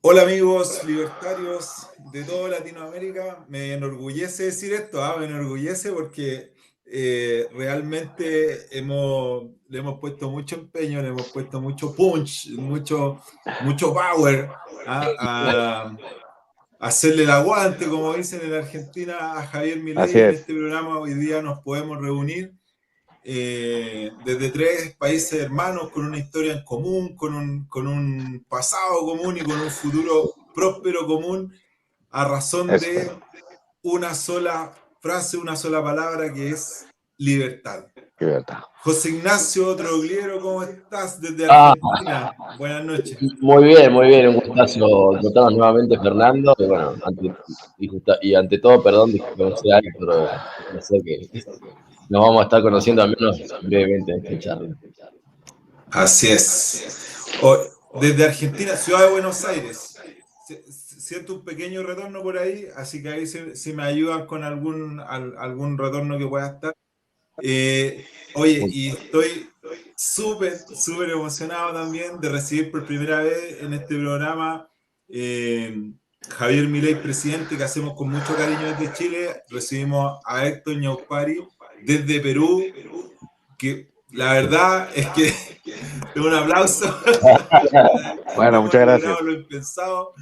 Hola amigos libertarios de toda Latinoamérica, me enorgullece decir esto, me enorgullece porque realmente le hemos puesto mucho empeño, le hemos puesto mucho punch, mucho power a hacerle el aguante, como dicen en Argentina, a Javier Así Milei. En es. este programa hoy día nos podemos reunir desde tres países hermanos con una historia en común, con un pasado común y con un futuro próspero común, a razón Eso, de una sola frase, una sola palabra que es libertad. libertad. José Ignacio Trogliero, ¿cómo estás desde Ah, Argentina? Buenas noches. muy bien, un gustazo encontrarnos nuevamente, Fernando. Y bueno, ante todo, perdón, desconocer a Héctor, no sé que nos vamos a estar conociendo al menos brevemente en esta charla. Así es. O- Desde Argentina, Ciudad de Buenos Aires. Siento un pequeño retorno por ahí, así que ahí si me ayudan con algún retorno que pueda estar. Oye, Muy- y estoy súper emocionado también de recibir por primera vez en este programa Javier Milei, presidente, que hacemos con mucho cariño desde Chile. Recibimos a Héctor Ñaupari desde Perú, que la verdad es que un aplauso. Bueno, Hemos muchas logrado gracias. lo impensado.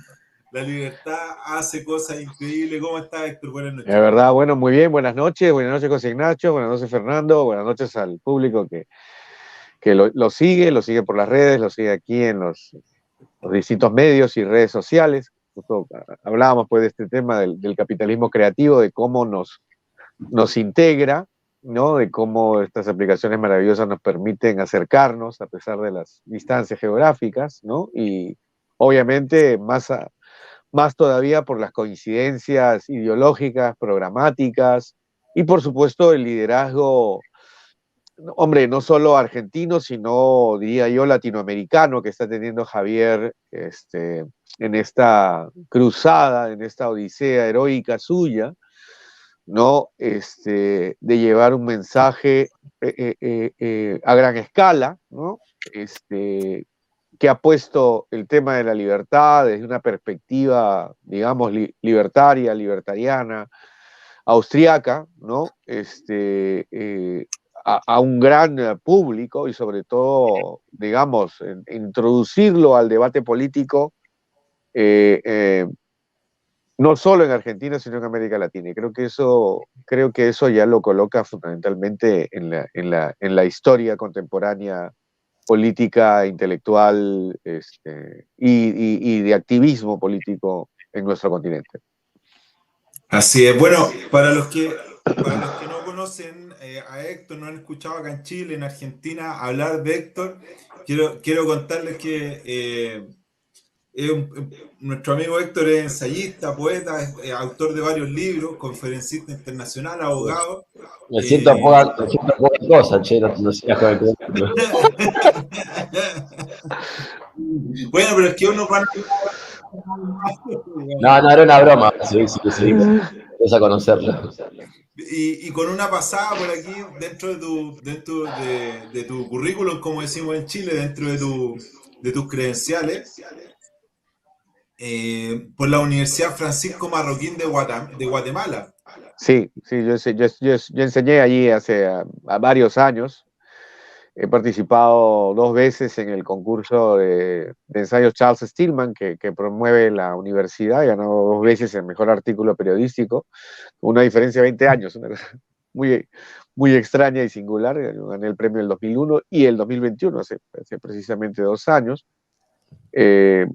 La libertad hace cosas increíbles. ¿Cómo estás, Héctor? Buenas De noches. verdad, bueno, muy bien. Buenas noches, José Ignacio. Buenas noches, Fernando. Buenas noches al público que lo sigue por las redes, lo sigue aquí en los distintos medios y redes sociales. Justo hablábamos pues de este tema del capitalismo creativo, de cómo nos integra, ¿no? De cómo estas aplicaciones maravillosas nos permiten acercarnos a pesar de las distancias geográficas, ¿no? Y obviamente más todavía por las coincidencias ideológicas, programáticas y por supuesto el liderazgo, hombre, no solo argentino, sino diría yo latinoamericano que está teniendo Javier en esta cruzada, en esta odisea heroica suya, ¿no? De llevar un mensaje a gran escala, ¿no? Que ha puesto el tema de la libertad desde una perspectiva, digamos, libertariana, austriaca, ¿no? A un gran público y sobre todo, digamos, introducirlo al debate político, eh, eh, no solo en Argentina, sino en América Latina. Y creo que eso ya lo coloca fundamentalmente en la historia contemporánea política, intelectual y de activismo político en nuestro continente. Así es. Bueno, para los que no conocen a Héctor, no han escuchado acá en Chile, en Argentina, hablar de Héctor, quiero contarles que nuestro amigo Héctor es ensayista, poeta, es autor de varios libros, conferencista internacional, abogado. eh, me siento poca cosa, che, no sigas con el currículum. bueno, pero es que uno para... No, no, era una broma. Sí, vas a conocerlo. Y con una pasada por aquí dentro de tu currículum, como decimos en Chile, dentro de tus credenciales, por la Universidad Francisco Marroquín de Guatemala. Sí, sí, yo enseñé allí hace a varios años. He participado dos veces en el concurso de ensayos Charles Stillman que promueve la universidad. He ganado dos veces el mejor artículo periodístico, una diferencia de 20 años, una cosa muy extraña y singular. Gané el premio el 2001 y el 2021, hace precisamente 2 años. Eh,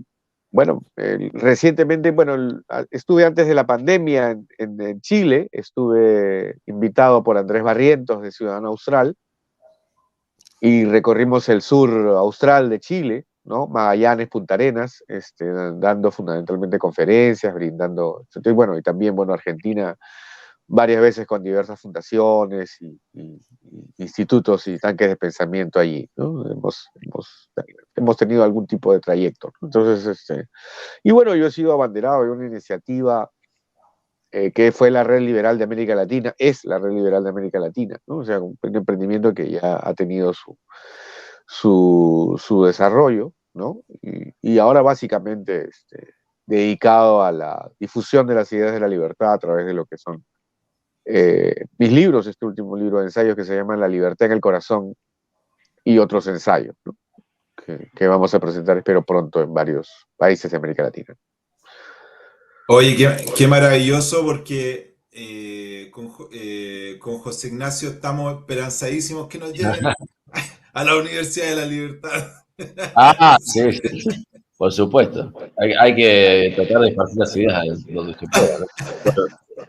Recientemente, estuve antes de la pandemia en Chile, estuve invitado por Andrés Barrientos de Ciudadano Austral y recorrimos el sur austral de Chile, ¿no? Magallanes, Punta Arenas, dando fundamentalmente conferencias, brindando, y también, bueno, Argentina, varias veces con diversas fundaciones y institutos y tanques de pensamiento allí, ¿no? Hemos tenido algún tipo de trayecto, ¿no? Entonces, y bueno, yo he sido abanderado de una iniciativa que fue la Red Liberal de América Latina, es la Red Liberal de América Latina, ¿no? O sea, un emprendimiento que ya ha tenido su desarrollo, ¿no? Y ahora básicamente dedicado a la difusión de las ideas de la libertad a través de lo que son mis libros, este último libro de ensayos que se llama La libertad en el corazón y otros ensayos, ¿no? que vamos a presentar, espero, pronto en varios países de América Latina. Oye, qué maravilloso porque con José Ignacio estamos esperanzadísimos que nos lleven a la Universidad de la Libertad. Ah, sí, sí, sí. Por supuesto. Hay que tratar de esparcir las ideas donde se pueda, ¿no? Bueno,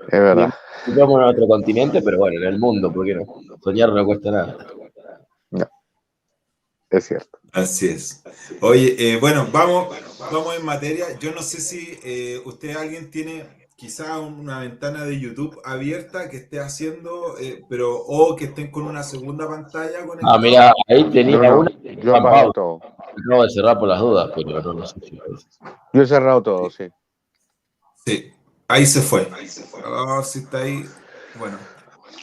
Es verdad. vivimos en otro continente, pero bueno, en el mundo, ¿por qué no? Soñar no cuesta nada. No, es cierto. Así es. Oye, bueno, vamos en materia. Yo no sé si alguien tiene quizá una ventana de YouTube abierta que esté haciendo, o que estén con una segunda pantalla Ah, conectada. mira, ahí tenía No, una. yo apagué todo. Acabo de cerrar por las dudas, pero no sé si. Yo he cerrado todo, sí. Sí, ahí se fue. Ah, sí está ahí. Bueno.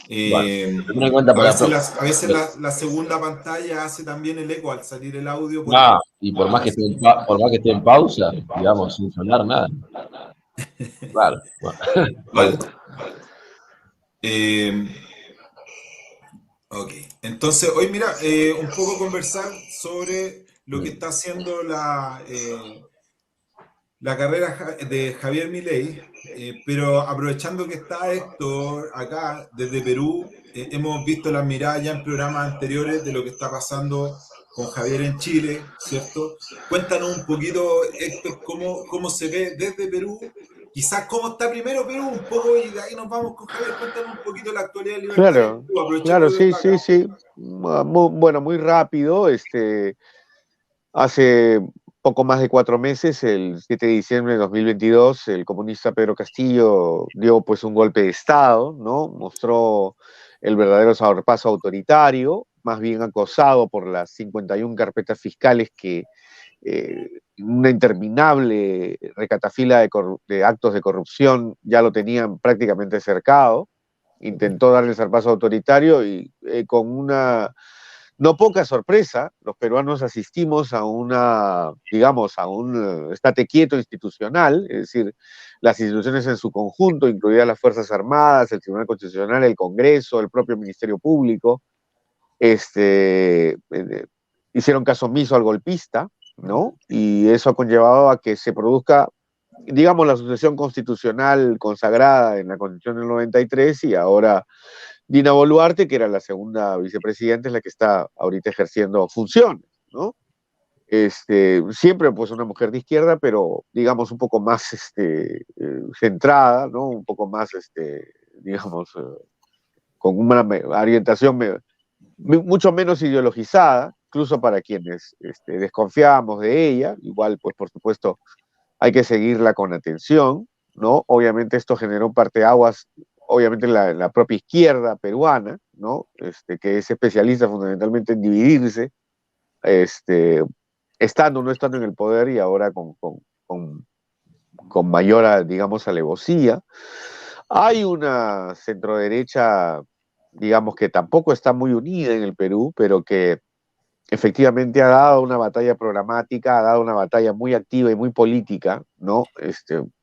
Bueno, ten en cuenta A para la veces la segunda pantalla hace también el eco al salir el audio por Ah, ahí. y por más que esté en pausa, digamos, sin sonar nada. Claro. Vale. Ok. Entonces, hoy mira, un poco conversar sobre lo que está haciendo la carrera de Javier Milei, pero aprovechando que está Héctor acá desde Perú, hemos visto las miradas ya en programas anteriores de lo que está pasando con Javier en Chile, ¿cierto? Cuéntanos un poquito, Héctor, cómo se ve desde Perú, quizás cómo está primero Perú, un poco, y de ahí nos vamos con Javier. Cuéntanos un poquito la actualidad libertaria en Claro, Perú, aprovechando claro, que sí, está acá. sí, sí. Bueno, muy rápido. Hace poco más de 4 meses, el 7 de diciembre de 2022, el comunista Pedro Castillo dio pues un golpe de Estado, ¿no? Mostró el verdadero paso autoritario, más bien acosado por las 51 carpetas fiscales que una interminable recatafila de actos de corrupción ya lo tenían prácticamente cercado. Intentó darle el zarpazo autoritario y con una no poca sorpresa, los peruanos asistimos a digamos, a un estate quieto institucional, es decir, las instituciones en su conjunto, incluidas las Fuerzas Armadas, el Tribunal Constitucional, el Congreso, el propio Ministerio Público, hicieron caso omiso al golpista, ¿no? Y eso ha conllevado a que se produzca, digamos, la sucesión constitucional consagrada en la Constitución del 93 y ahora Dina Boluarte, que era la segunda vicepresidenta, es la que está ahorita ejerciendo funciones, ¿no? Siempre pues una mujer de izquierda, pero digamos un poco más centrada, ¿no? Un poco más, digamos, con una orientación mucho menos ideologizada, incluso para quienes desconfiábamos de ella. Igual, pues por supuesto, hay que seguirla con atención, ¿no? Obviamente esto generó un parteaguas, obviamente en la propia izquierda peruana, ¿no? Que es especialista fundamentalmente en dividirse, estando o no estando en el poder y ahora con mayor, digamos, alevosía. Hay una centroderecha, digamos, que tampoco está muy unida en el Perú, pero que efectivamente ha dado una batalla programática, ha dado una batalla muy activa y muy política, ¿no?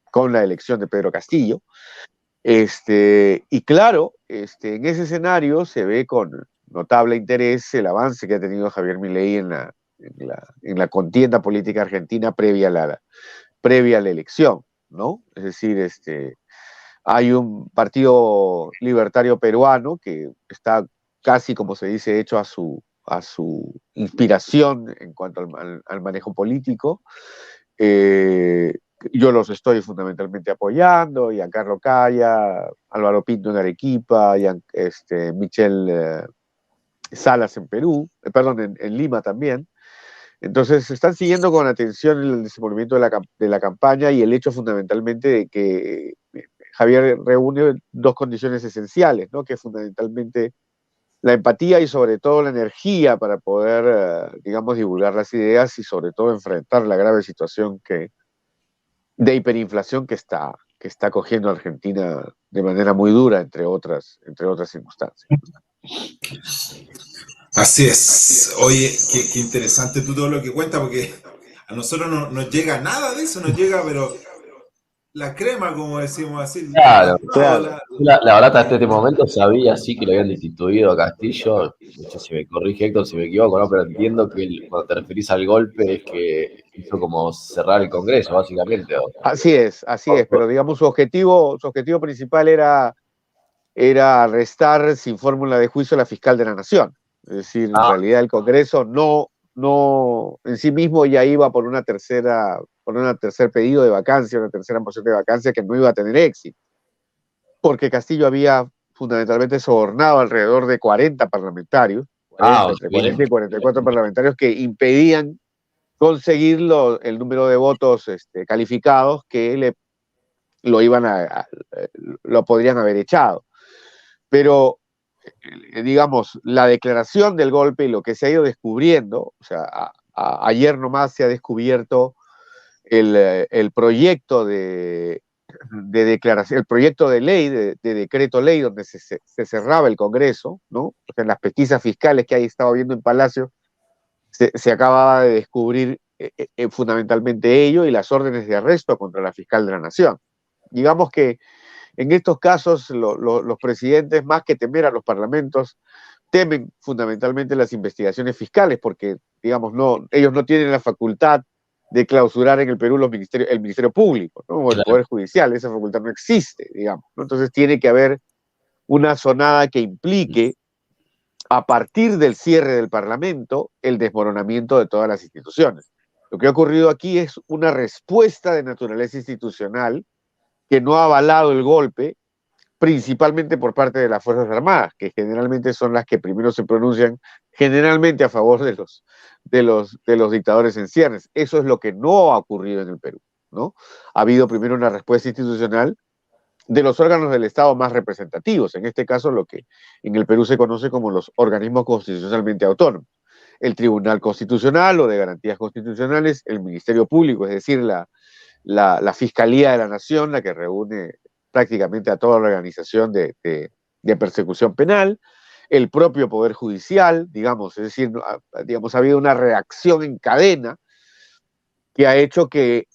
Con la elección de Pedro Castillo. Y claro, en ese escenario se ve con notable interés el avance que ha tenido Javier Milei en la contienda política argentina previa a la elección, ¿no? Es decir, hay un partido libertario peruano que está casi, como se dice, hecho a su inspiración en cuanto al manejo político. Yo los estoy fundamentalmente apoyando, Giancarlo Caya, Álvaro Pinto en Arequipa, Michel Salas en Perú, perdón, en Lima también. Entonces, están siguiendo con atención el desenvolvimiento de la campaña y el hecho fundamentalmente de que Javier reúne dos condiciones esenciales, ¿no? Que es fundamentalmente la empatía y sobre todo la energía para poder, digamos, divulgar las ideas y sobre todo enfrentar la grave situación de hiperinflación que está cogiendo Argentina de manera muy dura, entre otras circunstancias. Así es. Oye, qué interesante tú todo lo que cuentas, porque A nosotros no nos llega nada de eso, nos llega, pero la crema, como decimos así, el Claro, atentado, Claro. la verdad hasta este momento sabía sí que lo habían destituido a Castillo, no sé si me corrige Héctor si me equivoco, ¿no? Pero entiendo que cuando te referís al golpe es que hizo como cerrar el Congreso, básicamente. Así es, pero digamos su objetivo principal era arrestar sin fórmula de juicio a la fiscal de la Nación. Es decir, en Ah, realidad el Congreso no en sí mismo ya iba por por un tercer pedido de vacancia, una tercera moción de vacancia que no iba a tener éxito, porque Castillo había fundamentalmente sobornado alrededor de 40 parlamentarios, entre bien. 40 y 44 parlamentarios que impedían conseguir el número de votos calificados que lo iban lo podrían haber echado. Pero, digamos, la declaración del golpe y lo que se ha ido descubriendo, o sea, ayer nomás se ha descubierto el proyecto de declaración, el proyecto de ley, de decreto ley, donde se cerraba el Congreso, ¿no? O sea, en las pesquisas fiscales que ahí estaba viendo en Palacio, se acababa de descubrir fundamentalmente ello y las órdenes de arresto contra la fiscal de la Nación. Digamos que en estos casos los presidentes, más que temer a los parlamentos, temen fundamentalmente las investigaciones fiscales porque, digamos, ellos no tienen la facultad de clausurar en el Perú el Ministerio Público, ¿no? O el Claro. Poder Judicial, esa facultad no existe, digamos, ¿no? Entonces tiene que haber una sonada que implique, a partir del cierre del Parlamento, el desmoronamiento de todas las instituciones. Lo que ha ocurrido aquí es una respuesta de naturaleza institucional que no ha avalado el golpe, principalmente por parte de las Fuerzas Armadas, que generalmente son las que primero se pronuncian, generalmente a favor de los dictadores en ciernes. Eso es lo que no ha ocurrido en el Perú, ¿no? Ha habido primero una respuesta institucional de los órganos del Estado más representativos, en este caso lo que en el Perú se conoce como los organismos constitucionalmente autónomos. El Tribunal Constitucional o de Garantías Constitucionales, el Ministerio Público, es decir, la Fiscalía de la Nación, la que reúne prácticamente a toda la organización de persecución penal, el propio Poder Judicial, digamos, es decir, digamos, ha habido una reacción en cadena que ha hecho que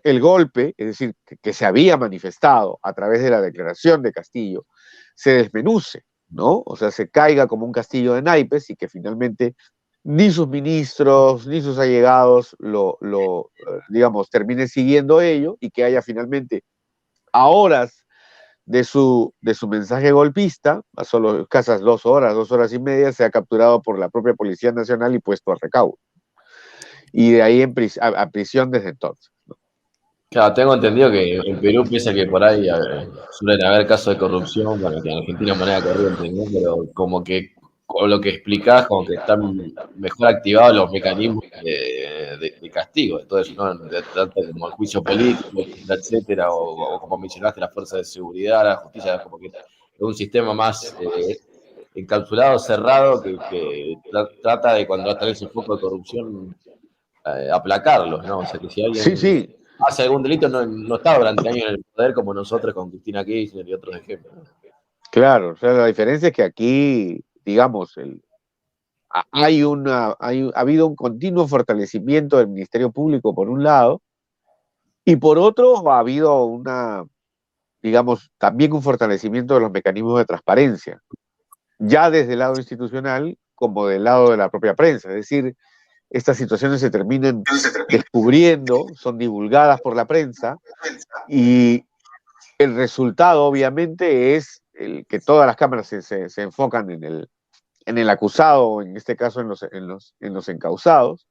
el golpe, es decir, que se había manifestado a través de la declaración de Castillo, se desmenuce, ¿no? O sea, se caiga como un castillo de naipes y que finalmente ni sus ministros ni sus allegados digamos, terminen siguiendo ello y que haya finalmente, a horas de su mensaje golpista, a solo escasas 2 horas y media, se ha capturado por la propia Policía Nacional y puesto a recaudo. Y de ahí a prisión desde entonces. Claro, tengo entendido que en Perú, pese a que por ahí suelen haber casos de corrupción, bueno, que en Argentina es moneda corriente, ¿no? Pero como que con lo que explicás, como que están mejor activados los mecanismos de castigo, de todo eso, ¿no? Tanto como el juicio político, etcétera, o como mencionaste, las fuerzas de seguridad, la justicia, como que es un sistema más encapsulado, cerrado, que trata de cuando está ese foco de corrupción, aplacarlos, ¿no? O sea, que si Sí, alguien sí, hace algún delito, no está durante años en el poder como nosotros con Cristina Kirchner y otros ejemplos. claro. O sea, la diferencia es que aquí, digamos, ha habido un continuo fortalecimiento del Ministerio Público por un lado, y por otro ha habido digamos, también un fortalecimiento de los mecanismos de transparencia, ya desde el lado institucional como del lado de la propia prensa. Es decir, estas situaciones se terminan descubriendo, son divulgadas por la prensa, y el resultado obviamente es que todas las cámaras se enfocan en el acusado, en este caso en los encausados,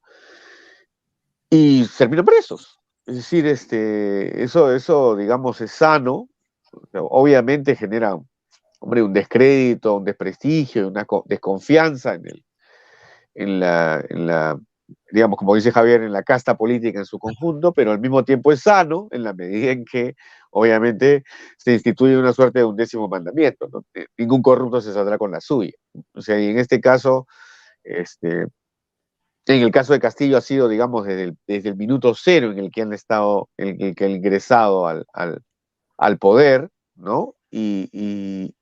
y terminan presos. Es decir, eso, digamos, es sano. Obviamente genera, hombre, un descrédito, un desprestigio, una desconfianza en la, digamos, como dice Javier, en la casta política en su conjunto, pero al mismo tiempo es sano en la medida en que, obviamente, se instituye una suerte de 11º mandamiento, ¿no? Ningún corrupto se saldrá con la suya. O sea, y en este caso, este, en el caso de Castillo ha sido, digamos, desde el minuto cero en el que han estado, en el que han ingresado al poder, ¿no? Y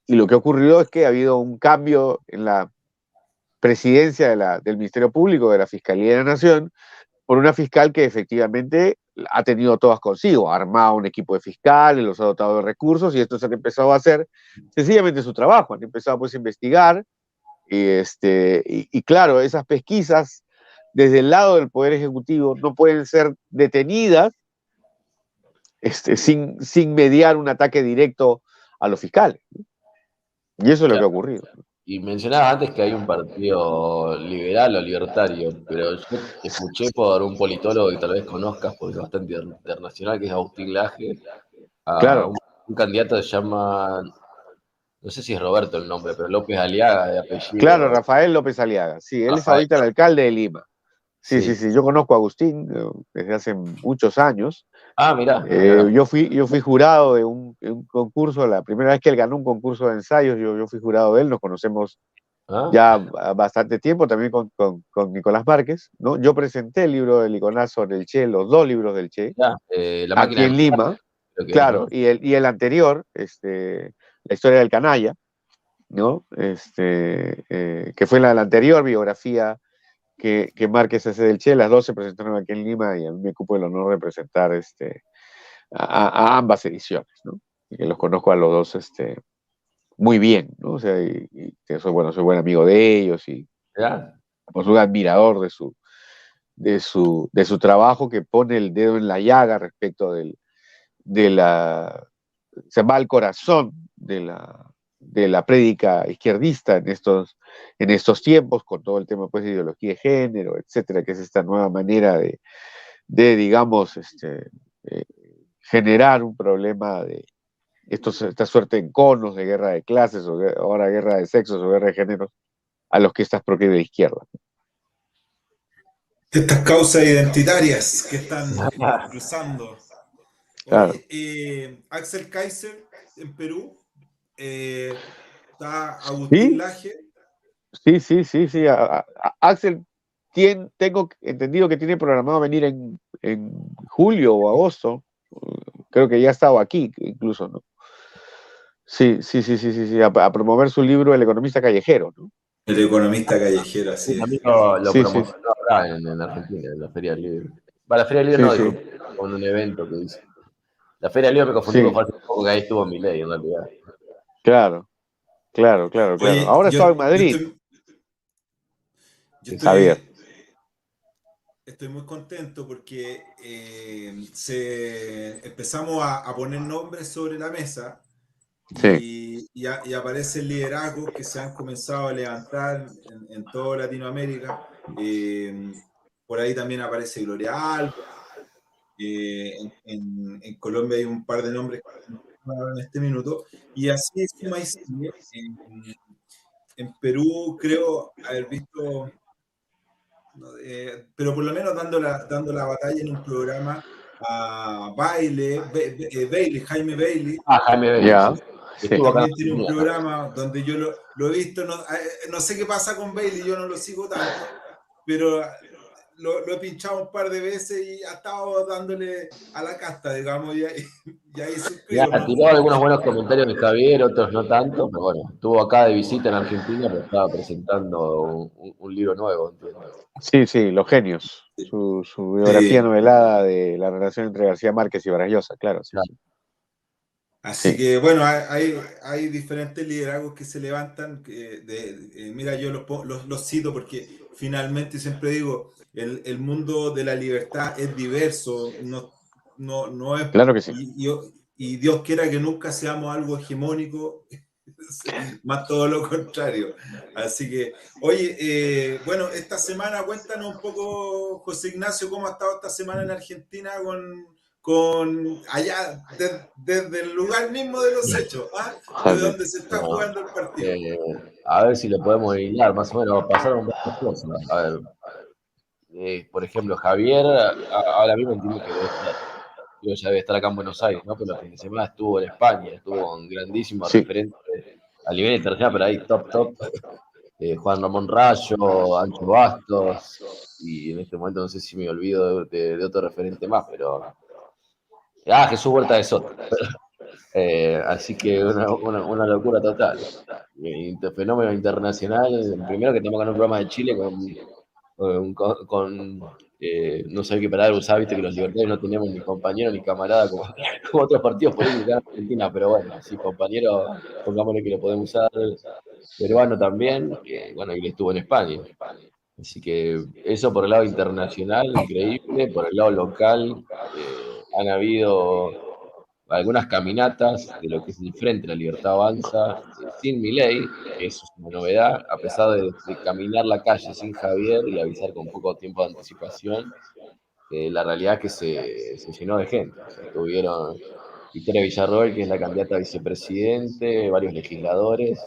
lo que ha ocurrido es que ha habido un cambio en la presidencia del Ministerio Público, de la Fiscalía de la Nación, por una fiscal que efectivamente ha tenido todas consigo, ha armado un equipo de fiscales, los ha dotado de recursos y estos han empezado a hacer sencillamente su trabajo, han empezado pues a investigar y claro, esas pesquisas desde el lado del Poder Ejecutivo no pueden ser detenidas sin mediar un ataque directo a los fiscales. Y eso es lo que ha ocurrido. Y mencionabas antes que hay un partido liberal o libertario, pero yo escuché por un politólogo que tal vez conozcas, porque es bastante internacional, que es Agustín Laje, a Claro. un candidato que se llama, no sé si es Roberto el nombre, pero López Aliaga, de apellido. Claro, Rafael López Aliaga. Sí, él es ahorita el alcalde de Lima. Sí, sí, sí. Yo conozco a Agustín desde hace muchos años. Ah, mirá. Yo fui jurado de un concurso, la primera vez que él ganó un concurso de ensayos, yo fui jurado de él, nos conocemos ya bastante tiempo, también con Nicolás Márquez, ¿no? Yo presenté el libro de Liconaz sobre el Che, los dos libros del Che, aquí en Lima, claro, y el anterior, la historia del canalla, ¿no? Que fue la anterior biografía que Márquez hace del Che, las dos se presentaron aquí en Lima y a mí me ocupo el honor de presentar a ambas ediciones, ¿no? Y que los conozco a los dos muy bien, ¿no? O sea, soy buen amigo de ellos y pues, un admirador de su trabajo que pone el dedo en la llaga respecto se va al corazón de la prédica izquierdista en estos tiempos, con todo el tema pues, de ideología de género, etcétera, que es esta nueva manera de digamos, generar un problema de esta suerte de enconos de guerra de clases, o ahora guerra de sexos o guerra de géneros, a los que estas proclive de izquierda. Estas causas identitarias que están cruzando. Claro. Oye, Axel Kaiser en Perú, está Agustín Laje. Sí. Axel, tengo entendido que tiene programado venir en julio o agosto. Creo que ya ha estado aquí, incluso, ¿no? Sí, a promover su libro El economista callejero, ¿no? El economista callejero, así es. Lo promocionó acá en Argentina, en la Feria del Libro. La Feria del Libro no, con un evento que hizo. La Feria del Libro me confundí con hace poco, que ahí estuvo Milei, en realidad. Claro. Oye, ahora estaba en Madrid. Estoy muy contento porque empezamos a poner nombres sobre la mesa y aparece el liderazgo que se han comenzado a levantar en toda Latinoamérica. Por ahí también aparece Gloria Alba. En Colombia hay un par de nombres en este minuto. Y así suma y sigue. En Perú creo haber visto... pero por lo menos dando la batalla en un programa a Jaime Bailey. Jaime Bailey. También tiene un programa donde yo lo he visto, no sé qué pasa con Bailey, yo no lo sigo tanto, pero lo he pinchado un par de veces y ha estado dándole a la casta, digamos, y ahí suscribo, ¿no? Tiró algunos buenos comentarios de Javier, otros no tanto, pero bueno, estuvo acá de visita en Argentina, pero estaba presentando un libro nuevo, entiendo. Sí, Los Genios, su biografía novelada de la relación entre García Márquez y Vargas Llosa, claro. Sí. Así que bueno, hay diferentes liderazgos que se levantan. Mira, yo los cito porque finalmente siempre digo, el mundo de la libertad es diverso, no es... Claro que sí. Y Dios quiera que nunca seamos algo hegemónico, más todo lo contrario. Así que, oye, bueno, esta semana, cuéntanos un poco, José Ignacio, cómo ha estado esta semana en Argentina con allá, desde el lugar mismo de los hechos, de donde se está jugando el partido. A ver si lo podemos hilar, más o menos, pasaron varias cosas. A ver, por ejemplo, Javier, ahora mismo entiendo que ya debe estar acá en Buenos Aires, ¿no? Pero el fin de semana estuvo en España, estuvo un grandísimo referente a nivel internacional, pero ahí top. Juan Ramón Rayo, Ancho Bastos, y en este momento no sé si me olvido de otro referente más, pero... Jesús Huerta de Soto. Así que una locura total. Fenómeno internacional. Primero que estamos en un programa de Chile con no sabía qué palabra usar, viste que los libertarios no tenemos ni compañero ni camarada como otros partidos políticos en Argentina, pero bueno, sí, compañero, pongámosle que lo podemos usar. Peruano también, que bueno, él estuvo en España. Así que eso por el lado internacional, increíble. Por el lado local, han habido algunas caminatas de lo que es el Frente La Libertad Avanza, sin Milei, que eso es una novedad, a pesar de caminar la calle sin Javier y avisar con poco tiempo de anticipación, la realidad es que se llenó de gente. O sea, tuvieron Victoria Villarroel, que es la candidata a vicepresidente, varios legisladores,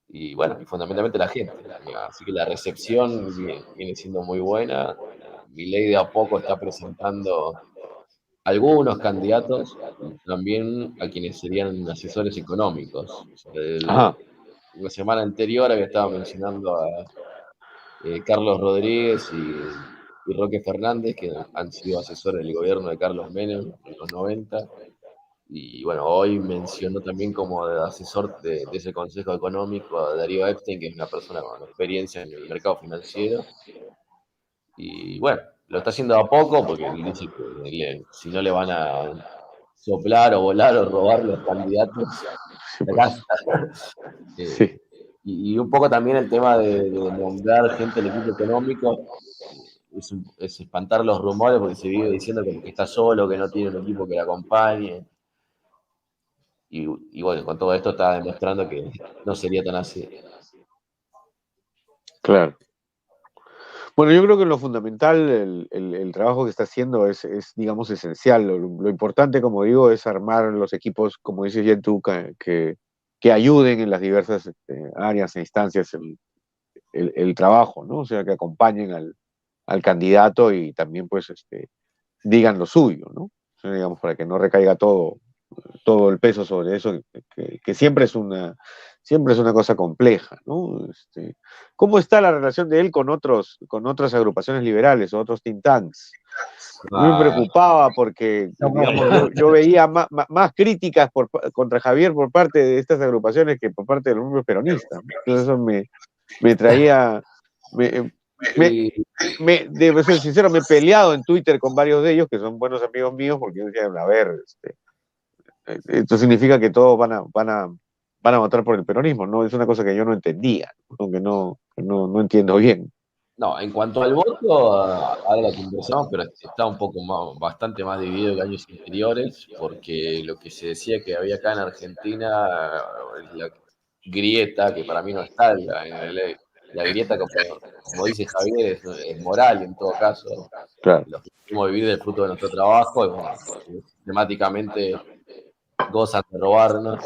y bueno, y fundamentalmente la gente. Así que la recepción viene siendo muy buena. Milei de a poco está presentando algunos candidatos, también a quienes serían asesores económicos. O sea, Ajá. la semana anterior había estado mencionando a Carlos Rodríguez y Roque Fernández, que han sido asesores del gobierno de Carlos Menem en los 90. Y bueno, hoy mencionó también como asesor de ese consejo económico a Darío Epstein, que es una persona con experiencia en el mercado financiero. Y bueno, lo está haciendo a poco porque él dice que si no le van a soplar o volar o robar los candidatos, Sí, la pues. casa. Sí. Y un poco también el tema de nombrar gente del equipo económico es espantar los rumores porque se vive diciendo que está solo, que no tiene un equipo que le acompañe. Y bueno, con todo esto está demostrando que no sería tan así. Claro. Bueno, yo creo que lo fundamental, el trabajo que está haciendo digamos, esencial. Lo importante, como digo, es armar los equipos, como dices bien tú, que ayuden en las diversas áreas e instancias el trabajo, ¿no? O sea, que acompañen al candidato y también, pues, digan lo suyo, ¿no? O sea, digamos, para que no recaiga todo el peso sobre eso, que siempre es una cosa compleja, ¿no? ¿Cómo está la relación de él con otras agrupaciones liberales o otros think tanks? A mí me Ah, preocupaba porque, digamos, yo veía más críticas contra Javier por parte de estas agrupaciones que por parte de los propios peronistas. Entonces eso me traía, me, debo ser sincero, me he peleado en Twitter con varios de ellos, que son buenos amigos míos, porque yo decía, a ver, esto significa que todos van a votar por el peronismo, ¿no? Es una cosa que yo no entendía, aunque no entiendo bien. no, en cuanto al voto, ahora lo conversamos, pero está un poco bastante más dividido que años anteriores, porque lo que se decía que había acá en Argentina, la grieta, que para mí no está, la grieta, como dice Javier, es moral en todo caso. Claro. Los que queremos vivir del fruto de nuestro trabajo, y bueno, sistemáticamente gozan de robarnos,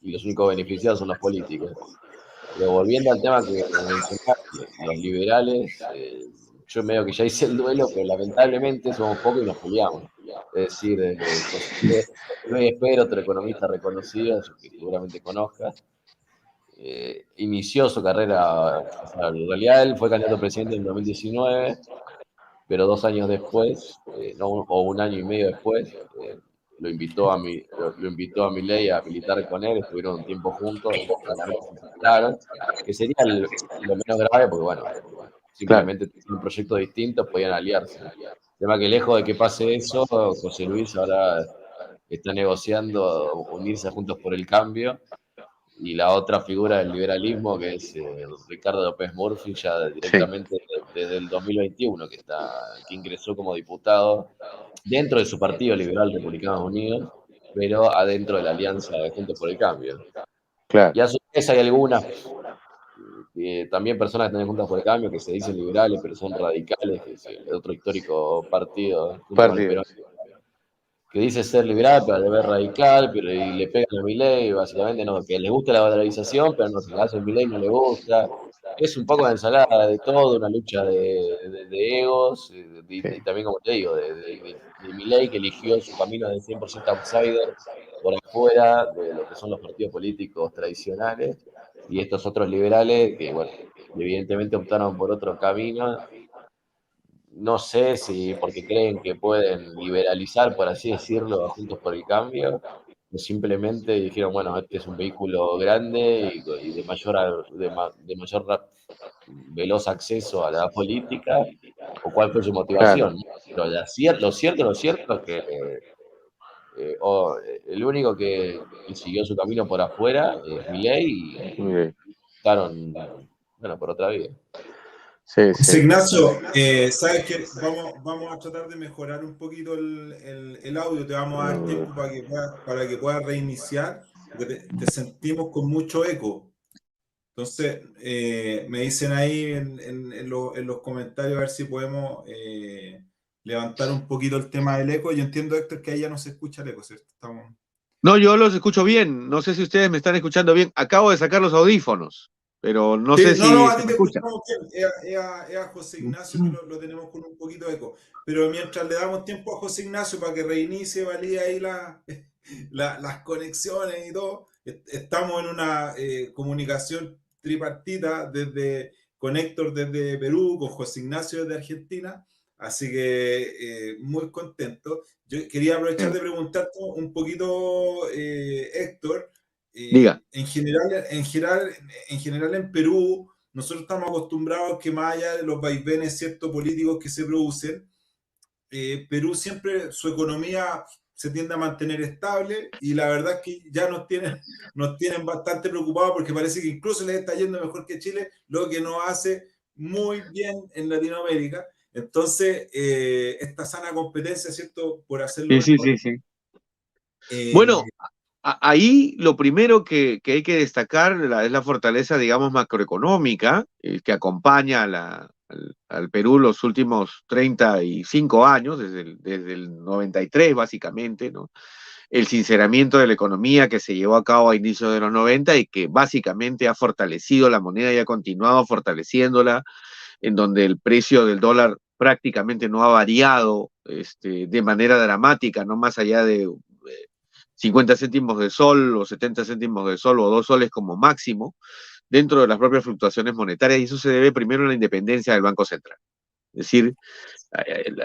y los únicos beneficiados son los políticos. Pero volviendo al tema que mencionaste, los liberales, yo medio que ya hice el duelo, pero lamentablemente somos pocos y nos peleamos. Es decir, José Luis Espero, otro economista reconocido, que seguramente conozcas, inició su carrera, o sea, en realidad él fue candidato a presidente en 2019, pero 2 años después, no, o un año y medio después, lo invitó a Milei a militar con él, estuvieron un tiempo juntos, claramente se separaron, que sería lo menos grave, porque bueno, Claro. simplemente tienen un proyecto distinto, podían aliarse. El tema que lejos de que pase eso, José Luis ahora está negociando unirse a Juntos por el Cambio, y la otra figura del liberalismo, que es Ricardo López Murphy, ya Sí. directamente desde el 2021, que ingresó como diputado dentro de su partido Liberal Republicanos Unidos, pero adentro de la alianza de Juntos por el Cambio. Claro. Y a su vez hay algunas, también personas que están Juntos por el Cambio, que se dicen liberales, pero son radicales, que es el otro histórico partido junto con el Partido. Perón, que dice ser liberal, pero a la vez radical, pero y le pegan a Milei, básicamente, no, que les gusta la valorización, pero no, si le hace Milei no le gusta. Es un poco de ensalada de todo, una lucha de egos, y también, como te digo, de Milei, que eligió su camino de 100% outsider por afuera de lo que son los partidos políticos tradicionales, y estos otros liberales que, bueno, evidentemente optaron por otro camino. No sé si porque creen que pueden liberalizar, por así decirlo, a Juntos por el Cambio, o simplemente dijeron, bueno, este es un vehículo grande y de mayor veloz acceso a la política o cuál fue su motivación. Claro. Pero lo cierto es que el único que siguió su camino por afuera es Milei y Muy bien. optaron, bueno, por otra vida. Sí, José sí. Ignacio, sabes que vamos a tratar de mejorar un poquito el audio, te vamos a dar tiempo para que puedas reiniciar, porque te sentimos con mucho eco. Entonces, me dicen ahí en los comentarios a ver si podemos levantar un poquito el tema del eco. Yo entiendo, Héctor, que ahí ya no se escucha el eco, ¿cierto? No, yo los escucho bien. No sé si ustedes me están escuchando bien. Acabo de sacar los audífonos, pero no Sí, sé no, si a se ti me te escucha. escuchamos bien. Es a José Ignacio que lo tenemos con un poquito de eco. Pero mientras le damos tiempo a José Ignacio para que reinicie, valía ahí las conexiones y todo, estamos en una comunicación tripartita con Héctor desde Perú, con José Ignacio desde Argentina. Así que muy contento. Yo quería aprovechar de preguntarte un poquito, Héctor. Diga. En general en Perú, nosotros estamos acostumbrados que más allá de los vaivenes ciertos políticos que se producen, Perú siempre su economía se tiende a mantener estable y la verdad es que ya nos tienen bastante preocupados porque parece que incluso les está yendo mejor que Chile, lo que nos hace muy bien en Latinoamérica. Entonces, esta sana competencia, ¿cierto? Por hacerlo Sí, sí, mejor. sí, sí. Bueno, Eh, ahí lo primero que hay que destacar es la fortaleza, digamos, macroeconómica que acompaña al Perú los últimos 35 años, desde el 93 básicamente, ¿no? El sinceramiento de la economía que se llevó a cabo a inicios de los 90 y que básicamente ha fortalecido la moneda y ha continuado fortaleciéndola, en donde el precio del dólar prácticamente no ha variado de manera dramática, no más allá de 50 céntimos de sol o 70 céntimos de sol o 2 soles como máximo dentro de las propias fluctuaciones monetarias, y eso se debe primero a la independencia del Banco Central. Es decir,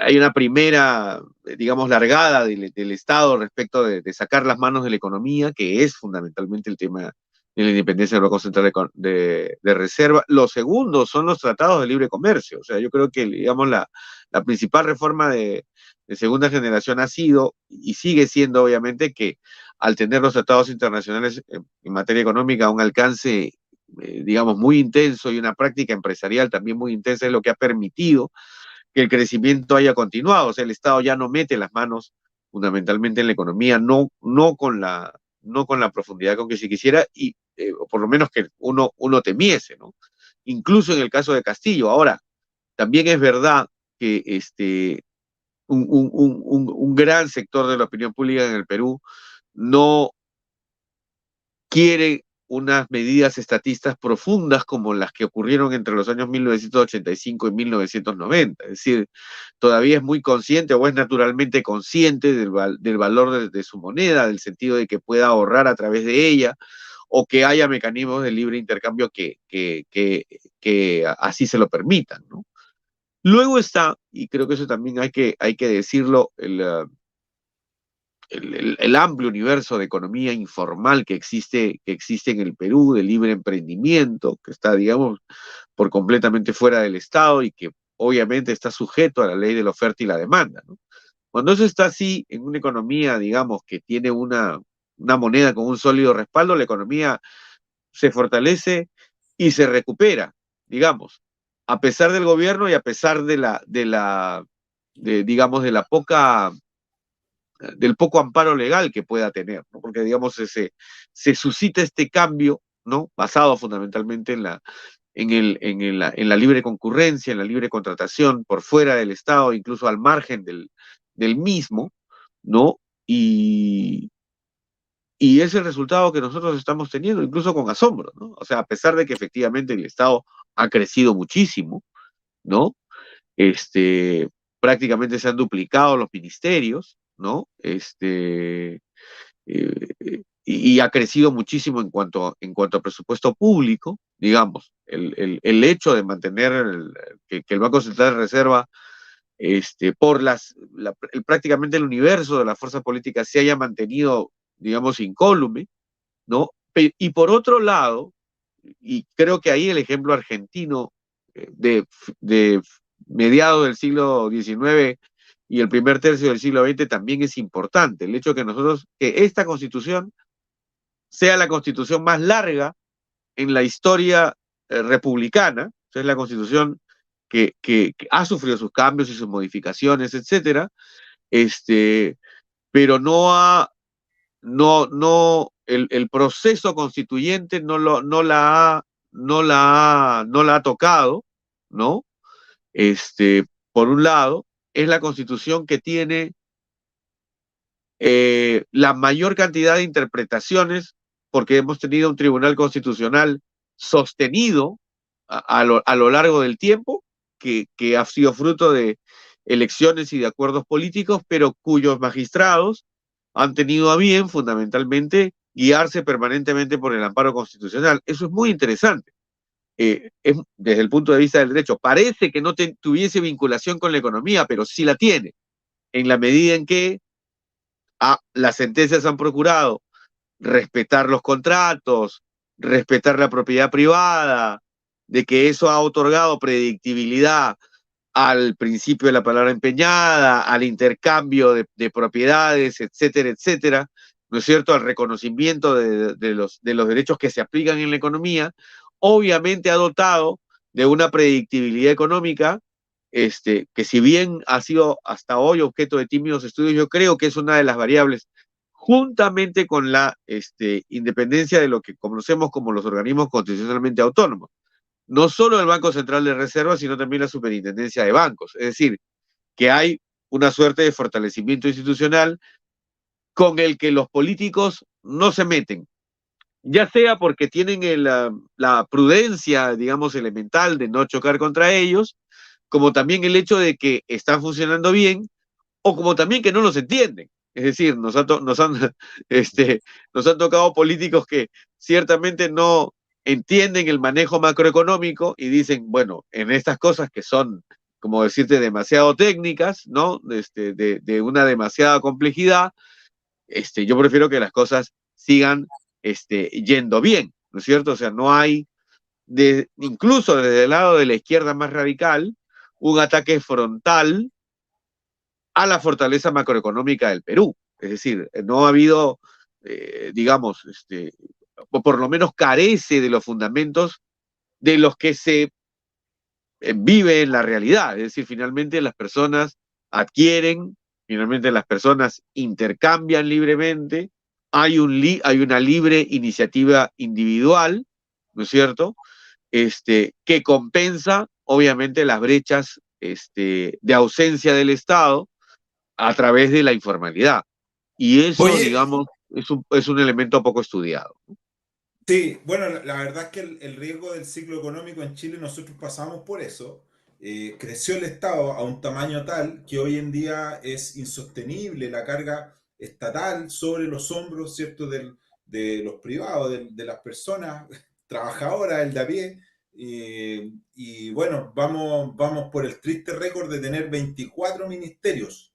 hay una primera, digamos, largada del Estado respecto de sacar las manos de la economía, que es fundamentalmente el tema de la independencia del Banco Central de Reserva. Lo segundo son los tratados de libre comercio. O sea, yo creo que, digamos, la principal reforma de segunda generación ha sido y sigue siendo, obviamente, que al tener los tratados internacionales en materia económica a un alcance, digamos, muy intenso y una práctica empresarial también muy intensa, es lo que ha permitido que el crecimiento haya continuado. O sea, el Estado ya no mete las manos fundamentalmente en la economía, no con la profundidad con que se quisiera, y por lo menos que uno temiese, ¿no? Incluso en el caso de Castillo. Ahora, también es verdad que un gran sector de la opinión pública en el Perú no quiere unas medidas estatistas profundas como las que ocurrieron entre los años 1985 y 1990. Es decir, todavía es muy consciente o es naturalmente consciente del valor de su moneda, del sentido de que pueda ahorrar a través de ella o que haya mecanismos de libre intercambio que así se lo permitan, ¿no? Luego está, y creo que eso también hay que decirlo, el amplio universo de economía informal que existe en el Perú, de libre emprendimiento, que está, digamos, por completamente fuera del Estado y que obviamente está sujeto a la ley de la oferta y la demanda, ¿no? Cuando eso está así, en una economía, digamos, que tiene una moneda con un sólido respaldo, la economía se fortalece y se recupera, digamos, a pesar del gobierno y a pesar digamos, del poco amparo legal que pueda tener, ¿no? Porque, digamos, se suscita este cambio, ¿no? Basado fundamentalmente en la libre concurrencia, en la libre contratación por fuera del Estado, incluso al margen del mismo, ¿no? Y es el resultado que nosotros estamos teniendo, incluso con asombro, ¿no? O sea, a pesar de que efectivamente el Estado ha crecido muchísimo, ¿no? Prácticamente se han duplicado los ministerios, ¿no? Y ha crecido muchísimo en cuanto a presupuesto público, digamos, el hecho de mantener que el Banco Central de Reserva, prácticamente el universo de la fuerza política se haya mantenido, digamos, incólume, ¿no? Y por otro lado, y creo que ahí el ejemplo argentino de mediados del siglo XIX y el primer tercio del siglo XX también es importante. El hecho de que esta constitución sea la constitución más larga en la historia republicana, o sea, es la constitución que ha sufrido sus cambios y sus modificaciones, etcétera, pero el proceso constituyente no la ha tocado, ¿no? Por un lado, es la constitución que tiene la mayor cantidad de interpretaciones, porque hemos tenido un tribunal constitucional sostenido a lo largo del tiempo, que ha sido fruto de elecciones y de acuerdos políticos, pero cuyos magistrados han tenido a bien, fundamentalmente, guiarse permanentemente por el amparo constitucional. Eso es muy interesante. Desde el punto de vista del derecho, parece que no tuviese vinculación con la economía, pero sí la tiene, en la medida en que las sentencias han procurado respetar los contratos, respetar la propiedad privada, de que eso ha otorgado predictibilidad al principio de la palabra empeñada, al intercambio de propiedades, etcétera, etcétera, ¿no es cierto?, al reconocimiento de los derechos que se aplican en la economía, obviamente ha dotado de una predictibilidad económica que si bien ha sido hasta hoy objeto de tímidos estudios, yo creo que es una de las variables, juntamente con la independencia de lo que conocemos como los organismos constitucionalmente autónomos. No solo el Banco Central de Reserva, sino también la Superintendencia de Bancos. Es decir, que hay una suerte de fortalecimiento institucional con el que los políticos no se meten, ya sea porque tienen la prudencia, digamos, elemental de no chocar contra ellos, como también el hecho de que están funcionando bien, o como también que no los entienden. Es decir, nos han tocado políticos que ciertamente no entienden el manejo macroeconómico y dicen, bueno, en estas cosas que son, como decirte, demasiado técnicas, ¿no? De una demasiada complejidad, yo prefiero que las cosas sigan yendo bien, ¿no es cierto? O sea, no hay, incluso desde el lado de la izquierda más radical, un ataque frontal a la fortaleza macroeconómica del Perú. Es decir, no ha habido, digamos, o por lo menos carece de los fundamentos de los que se vive en la realidad. Es decir, finalmente las personas adquieren, finalmente las personas intercambian libremente, hay una libre iniciativa individual, ¿no es cierto?, que compensa, obviamente, las brechas de ausencia del Estado a través de la informalidad. Y eso, Oye, digamos, es un elemento poco estudiado. sí, bueno, la verdad es que el riesgo del ciclo económico en Chile nosotros pasamos por eso. Creció el Estado a un tamaño tal que hoy en día es insostenible la carga estatal sobre los hombros, ¿cierto?, de los privados, de las personas trabajadoras, el de a pie. Y bueno, vamos por el triste récord de tener 24 ministerios.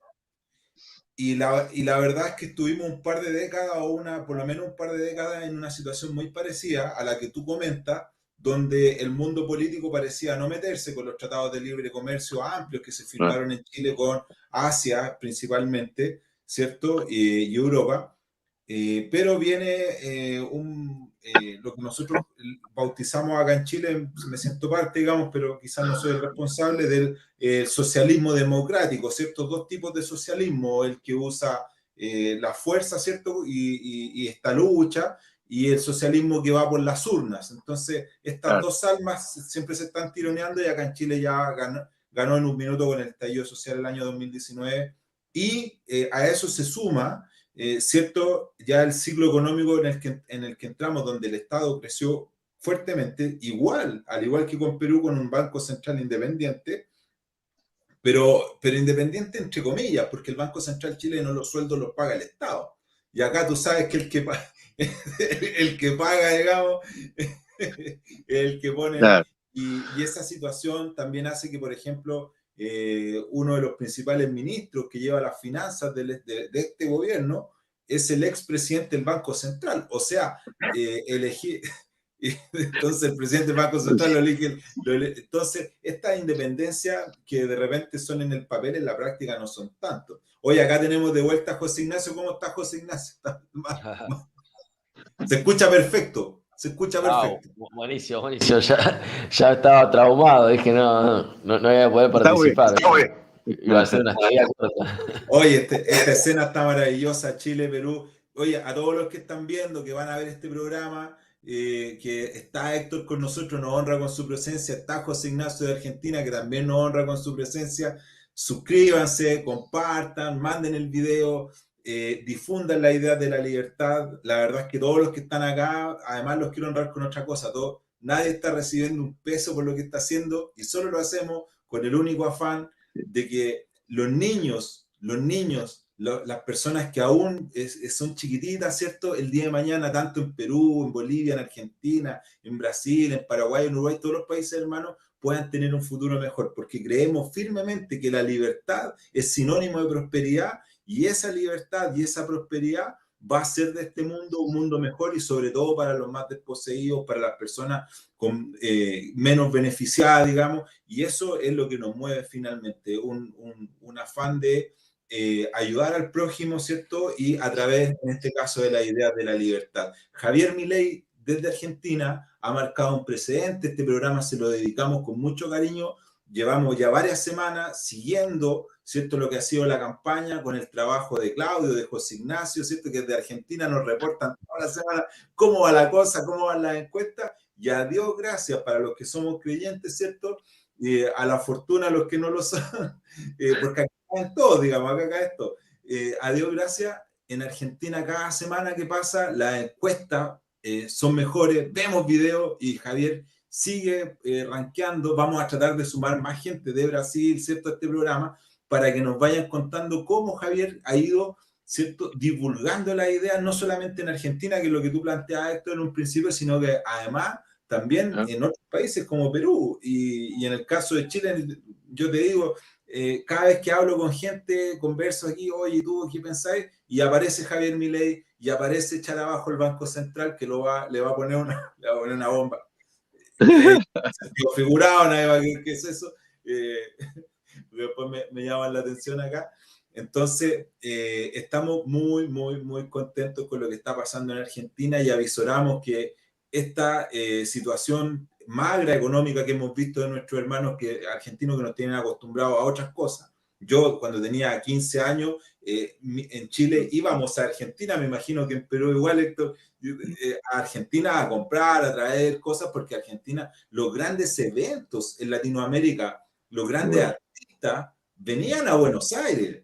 Y la verdad es que estuvimos un par de décadas, por lo menos un par de décadas, en una situación muy parecida a la que tú comentas, donde el mundo político parecía no meterse con los tratados de libre comercio amplios que se Claro. firmaron en Chile con Asia principalmente, ¿cierto? Y Europa. Pero viene lo que nosotros bautizamos acá en Chile, me siento parte, digamos, pero quizás no soy el responsable del socialismo democrático, ¿cierto? Dos tipos de socialismo, el que usa la fuerza, ¿cierto? Y esta lucha, y el socialismo que va por las urnas. Entonces, estas Claro. dos almas siempre se están tironeando y acá en Chile ya ganó en un minuto con el estallido social el año 2019. Y a eso se suma, ¿cierto?, ya el ciclo económico en el que entramos, donde el Estado creció fuertemente, al igual que con Perú, con un banco central independiente, pero independiente entre comillas, porque el Banco Central chileno los sueldos los paga el Estado. Y acá tú sabes que el que paga, digamos, el que pone. Claro. Y esa situación también hace que, por ejemplo, uno de los principales ministros que lleva las finanzas de este gobierno es el expresidente del Banco Central. O sea, Y entonces el presidente va a concentrar, entonces, esta independencia que de repente son en el papel, en la práctica no son tanto. Hoy acá tenemos de vuelta a José Ignacio. ¿Cómo está José Ignacio? Se escucha perfecto, se escucha perfecto. Buenísimo, buenísimo. Ya estaba traumado, dije no iba a poder participar. Está bien. Iba a ser una estadía corta. Oye, esta escena está maravillosa, Chile, Perú. Oye, a todos los que están viendo, que van a ver este programa, que está Héctor con nosotros, nos honra con su presencia, está José Ignacio de Argentina, que también nos honra con su presencia. Suscríbanse, compartan, manden el video, difundan la idea de la libertad. La verdad es que todos los que están acá, además los quiero honrar con otra cosa, nadie está recibiendo un peso por lo que está haciendo y solo lo hacemos con el único afán de que los niños, las personas que aún son chiquititas, ¿cierto? El día de mañana, tanto en Perú, en Bolivia, en Argentina, en Brasil, en Paraguay, en Uruguay, todos los países hermanos puedan tener un futuro mejor, porque creemos firmemente que la libertad es sinónimo de prosperidad y esa libertad y esa prosperidad va a ser de este mundo un mundo mejor y sobre todo para los más desposeídos, para las personas con, menos beneficiadas, digamos, y eso es lo que nos mueve finalmente, un afán de ayudar al prójimo, ¿cierto? Y a través, en este caso, de la idea de la libertad. Javier Milei, desde Argentina, ha marcado un precedente. Este programa se lo dedicamos con mucho cariño. Llevamos ya varias semanas siguiendo, ¿cierto?, lo que ha sido la campaña con el trabajo de Claudio, de José Ignacio, ¿cierto?, que desde Argentina nos reportan toda la semana cómo va la cosa, cómo van las encuestas. Y a Dios gracias para los que somos creyentes, ¿cierto? A la fortuna a los que no lo son, porque acá caen todos, digamos, acá cae esto. A Dios gracias, en Argentina cada semana que pasa, las encuestas son mejores, vemos videos y Javier sigue rankeando. Vamos a tratar de sumar más gente de Brasil, ¿cierto?, a este programa, para que nos vayan contando cómo Javier ha ido, ¿cierto?, divulgando la idea, no solamente en Argentina, que es lo que tú planteabas, esto en un principio, sino que además también en otros países como Perú. Y en el caso de Chile, yo te digo, cada vez que hablo con gente, converso aquí, oye, ¿tú qué pensáis? Y aparece Javier Milei y aparece echar abajo el Banco Central que le va a poner una bomba. Figurado, nadie va a decir qué es eso. Después me llaman la atención acá. Entonces, estamos muy, muy, muy contentos con lo que está pasando en Argentina y avisoramos que esta situación magra económica que hemos visto de nuestros hermanos argentinos que nos tienen acostumbrados a otras cosas. Yo, cuando tenía 15 años, en Chile íbamos a Argentina, me imagino que en Perú igual, Héctor, a Argentina a comprar, a traer cosas, porque Argentina, los grandes eventos en Latinoamérica, los grandes artistas venían a Buenos Aires.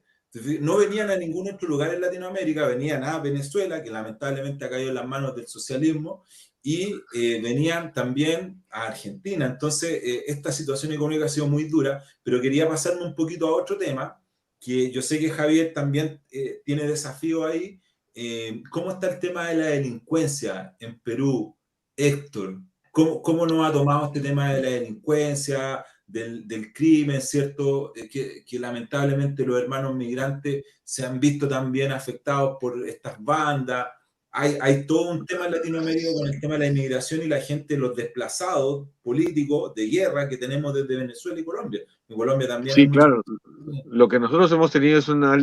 No venían a ningún otro lugar en Latinoamérica, venían a Venezuela, que lamentablemente ha caído en las manos del socialismo, y venían también a Argentina. Entonces, esta situación económica ha sido muy dura, pero quería pasarme un poquito a otro tema, que yo sé que Javier también tiene desafío ahí. ¿Cómo está el tema de la delincuencia en Perú, Héctor? ¿Cómo nos ha tomado este tema de la delincuencia, del crimen, ¿cierto? Que lamentablemente los hermanos migrantes se han visto también afectados por estas bandas. Hay todo un tema en Latinoamérica con el tema de la inmigración y la gente, los desplazados políticos de guerra que tenemos desde Venezuela y Colombia. En Colombia también hay Sí, claro. Lo que nosotros hemos tenido es una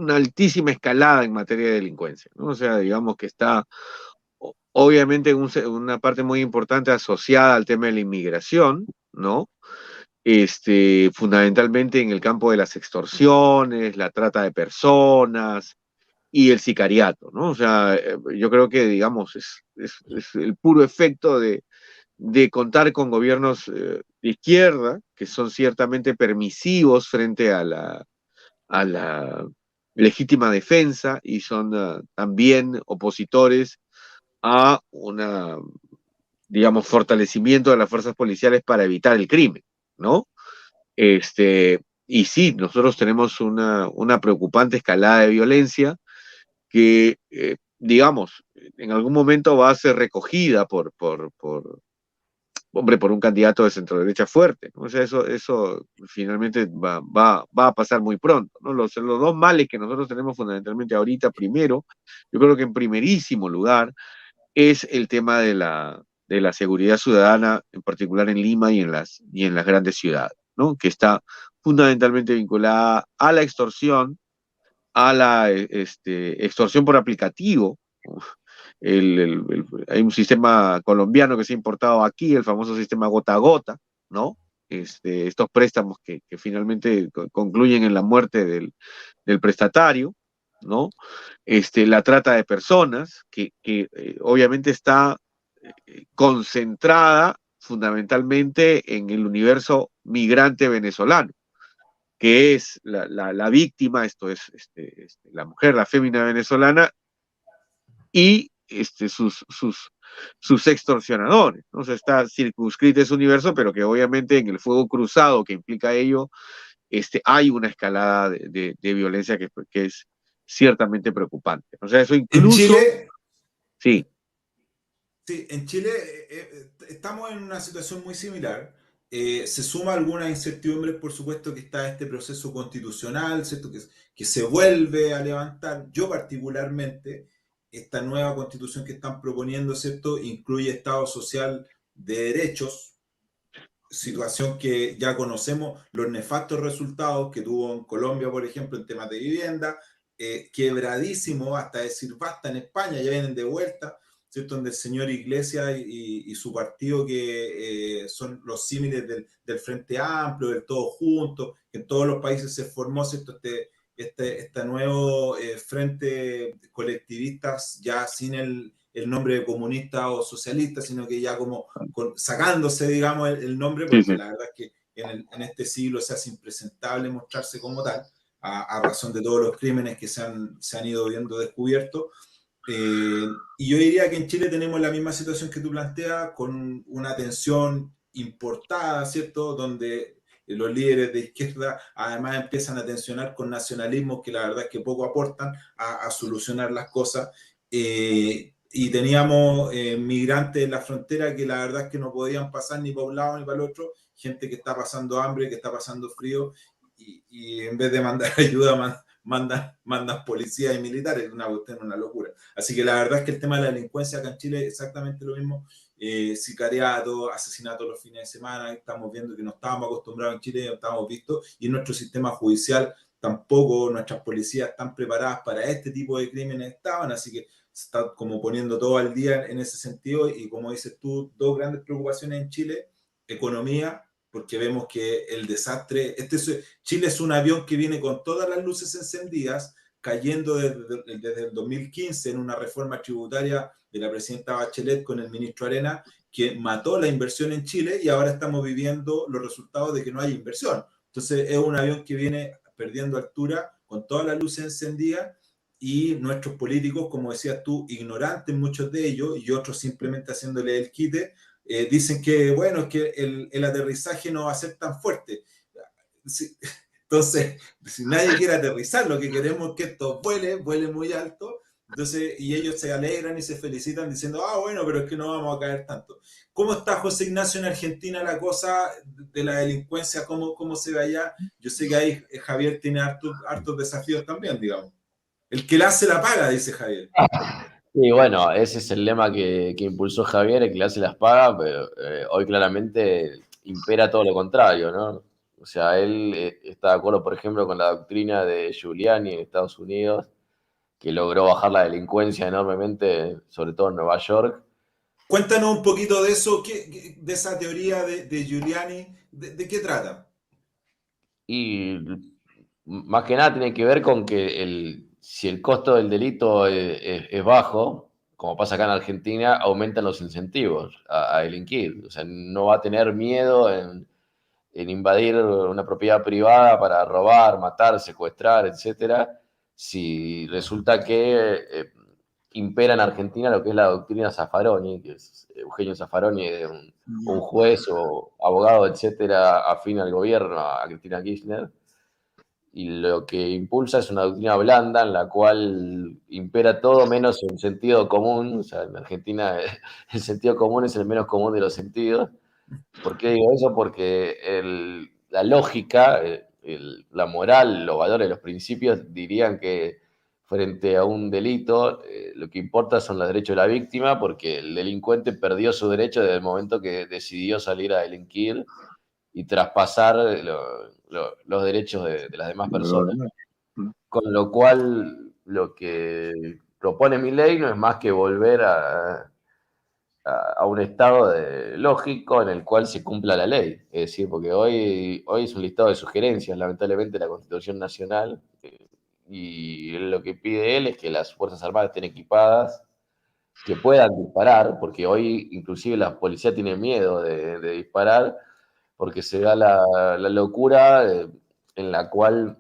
altísima escalada en materia de delincuencia, ¿no? O sea, digamos que está obviamente una parte muy importante asociada al tema de la inmigración, ¿no? Fundamentalmente en el campo de las extorsiones, la trata de personas y el sicariato, ¿no? O sea, yo creo que, digamos, es el puro efecto de contar con gobiernos de izquierda, que son ciertamente permisivos frente a la legítima defensa y son también opositores a una, digamos, fortalecimiento de las fuerzas policiales para evitar el crimen, ¿no? Y sí, nosotros tenemos una preocupante escalada de violencia que, digamos, en algún momento va a ser recogida por un candidato de centro derecha fuerte, ¿no? O sea, eso finalmente va a pasar muy pronto, ¿no? Los dos males que nosotros tenemos fundamentalmente ahorita, primero, yo creo que en primerísimo lugar, es el tema de la de la seguridad ciudadana, en particular en Lima y en las grandes ciudades, ¿no? Que está fundamentalmente vinculada a la extorsión, a la extorsión por aplicativo. Hay un sistema colombiano que se ha importado aquí, el famoso sistema gota a gota, ¿no? Estos préstamos que finalmente concluyen en la muerte del prestatario, ¿no? La trata de personas, obviamente está concentrada fundamentalmente en el universo migrante venezolano, que es la víctima, esto es la mujer, la fémina venezolana, y sus extorsionadores, ¿no? O sea, está circunscrito ese universo, pero que obviamente en el fuego cruzado que implica ello, hay una escalada de violencia que es ciertamente preocupante. O sea, eso En incluso... Chile, Sí. sí, en Chile estamos en una situación muy similar. Se suma algunas incertidumbres, por supuesto, que está este proceso constitucional, ¿cierto? Que se vuelve a levantar. Yo particularmente, esta nueva constitución que están proponiendo, ¿cierto? Incluye Estado social de derechos, situación que ya conocemos los nefastos resultados que tuvo en Colombia, por ejemplo, en temas de vivienda, quebradísimo hasta decir basta en España, ya vienen de vuelta, ¿cierto? Donde el señor Iglesias y su partido, que son los símiles del Frente Amplio, del Todo Junto, que en todos los países se formó, ¿cierto? Este nuevo frente colectivista, ya sin el nombre de comunista o socialista, sino que ya como sacándose, digamos, el nombre, Sí, porque sí. la verdad es que en este siglo se hace impresentable mostrarse como tal, a razón de todos los crímenes que se han ido viendo descubiertos. Y yo diría que en Chile tenemos la misma situación que tú planteas, con una tensión importada, ¿cierto? Donde los líderes de izquierda además empiezan a tensionar con nacionalismos que la verdad es que poco aportan a solucionar las cosas. Y teníamos migrantes en la frontera que la verdad es que no podían pasar ni para un lado ni para el otro, gente que está pasando hambre, que está pasando frío, y en vez de mandar ayuda, mandan policías y militares, una locura. Así que la verdad es que el tema de la delincuencia acá en Chile es exactamente lo mismo. Sicariato, asesinatos los fines de semana, estamos viendo que no estábamos acostumbrados en Chile, no estábamos vistos, y en nuestro sistema judicial tampoco nuestras policías están preparadas para este tipo de crímenes estaban, así que se está como poniendo todo al día en ese sentido, y como dices tú, dos grandes preocupaciones en Chile: economía, porque vemos que el desastre, Chile es un avión que viene con todas las luces encendidas, cayendo desde el 2015 en una reforma tributaria de la presidenta Bachelet con el ministro Arena, que mató la inversión en Chile, y ahora estamos viviendo los resultados de que no hay inversión. Entonces es un avión que viene perdiendo altura con todas las luces encendidas, y nuestros políticos, como decías tú, ignorantes muchos de ellos, y otros simplemente haciéndole el quite, dicen que, bueno, es que el aterrizaje no va a ser tan fuerte. Sí. Entonces, si nadie quiere aterrizar, lo que queremos es que esto vuele muy alto. Entonces, y ellos se alegran y se felicitan diciendo, bueno, pero es que no vamos a caer tanto. ¿Cómo está, José Ignacio, en Argentina la cosa de la delincuencia? ¿Cómo se ve allá? Yo sé que ahí Javier tiene hartos desafíos también, digamos. El que la hace la paga, dice Javier. Sí, bueno, ese es el lema que impulsó Javier, el que le hace las pagas, pero hoy claramente impera todo lo contrario, ¿no? O sea, él está de acuerdo, por ejemplo, con la doctrina de Giuliani en Estados Unidos, que logró bajar la delincuencia enormemente, sobre todo en Nueva York. Cuéntanos un poquito de eso, de esa teoría de Giuliani, ¿de qué trata? Y más que nada tiene que ver con que si el costo del delito es bajo, como pasa acá en Argentina, aumentan los incentivos a delinquir. O sea, no va a tener miedo en invadir una propiedad privada para robar, matar, secuestrar, etcétera, si resulta que impera en Argentina lo que es la doctrina Zaffaroni, que es Eugenio Zaffaroni, un juez o abogado, etcétera, afín al gobierno, a Cristina Kirchner, y lo que impulsa es una doctrina blanda en la cual impera todo menos el sentido común. O sea, en Argentina el sentido común es el menos común de los sentidos. ¿Por qué digo eso? Porque la lógica, la moral, los valores, los principios dirían que frente a un delito, lo que importa son los derechos de la víctima, porque el delincuente perdió su derecho desde el momento que decidió salir a delinquir y traspasar los derechos de las demás personas. Con lo cual, lo que propone mi ley no es más que volver a un estado lógico en el cual se cumpla la ley. Es decir, porque hoy es un listado de sugerencias, lamentablemente, la Constitución Nacional, y lo que pide él es que las Fuerzas Armadas estén equipadas, que puedan disparar, porque hoy inclusive la policía tiene miedo de disparar, porque se da la locura en la cual,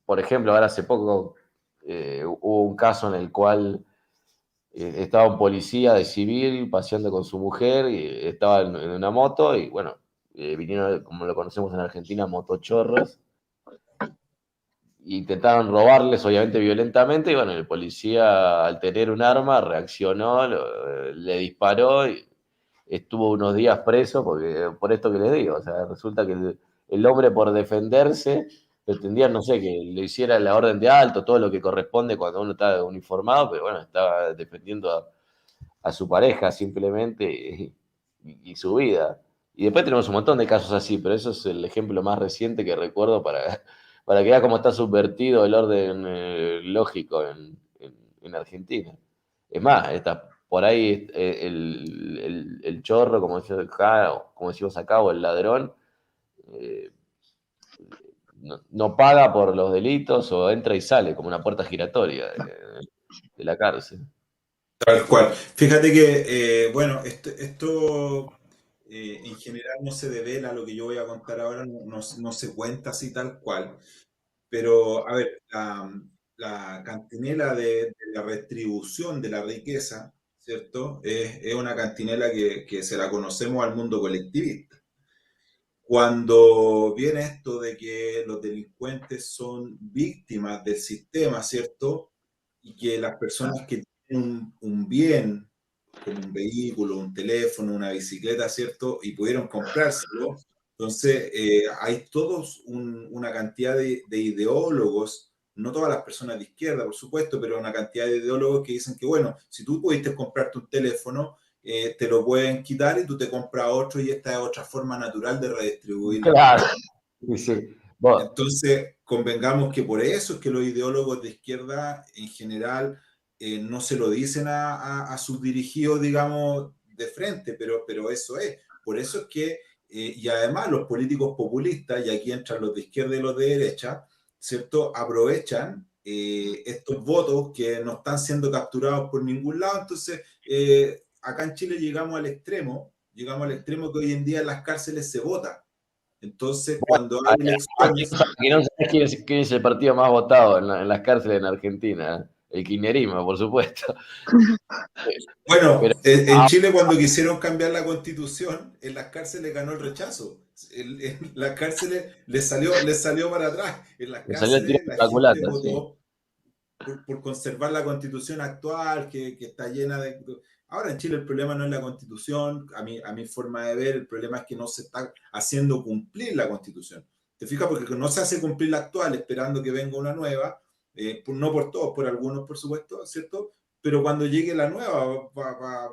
por ejemplo, ahora hace poco hubo un caso en el cual estaba un policía de civil paseando con su mujer y estaba en una moto y bueno, vinieron, como lo conocemos en Argentina, motochorros. Intentaron robarles, obviamente violentamente, y bueno, el policía, al tener un arma, reaccionó, le disparó y estuvo unos días preso por esto que les digo. O sea, resulta que el hombre, por defenderse, pretendía, no sé, que le hiciera la orden de alto, todo lo que corresponde cuando uno está uniformado, pero bueno, estaba defendiendo a su pareja simplemente y su vida. Y después tenemos un montón de casos así, pero eso es el ejemplo más reciente que recuerdo para que vea cómo está subvertido el orden lógico en Argentina. Es más, está por ahí el chorro, como decimos acá, o el ladrón, eh, no paga por los delitos o entra y sale como una puerta giratoria de la cárcel. Tal cual. Fíjate que, bueno, esto en general no se devela, lo que yo voy a contar ahora no se cuenta así tal cual, pero a ver, la cantinela de la retribución de la riqueza, ¿cierto? Es una cantinela que se la conocemos al mundo colectivista. Cuando viene esto de que los delincuentes son víctimas del sistema, ¿cierto? Y que las personas que tienen un bien, como un vehículo, un teléfono, una bicicleta, ¿cierto? Y pudieron comprárselo, entonces hay todos una cantidad de ideólogos, no todas las personas de izquierda, por supuesto, pero una cantidad de ideólogos que dicen que, bueno, si tú pudiste comprarte un teléfono, te lo pueden quitar y tú te compras otro y esta es otra forma natural de redistribuir la Claro, riqueza. sí, sí. Bueno, Entonces, convengamos que por eso es que los ideólogos de izquierda en general no se lo dicen a sus dirigidos, digamos, de frente, pero eso es. Por eso es que, y además los políticos populistas, y aquí entran los de izquierda y los de derecha, ¿cierto? Aprovechan estos votos que no están siendo capturados por ningún lado. Entonces, acá en Chile llegamos al extremo que hoy en día en las cárceles se vota. Entonces, cuando hay elecciones... aquí no sabes quién es el partido más votado en las cárceles en Argentina. El kirchnerismo, por supuesto. Bueno, Pero, en Chile cuando quisieron cambiar la constitución, en las cárceles ganó el rechazo. En las cárceles les salió para atrás. En las me salió el tiro cárceles por la la gente culata, sí. votó por conservar la constitución actual, que está llena de... Ahora en Chile el problema no es la constitución, a mi forma de ver, el problema es que no se está haciendo cumplir la constitución. ¿Te fijas? Porque no se hace cumplir la actual esperando que venga una nueva, no por todos, por algunos, por supuesto, ¿cierto? Pero cuando llegue la nueva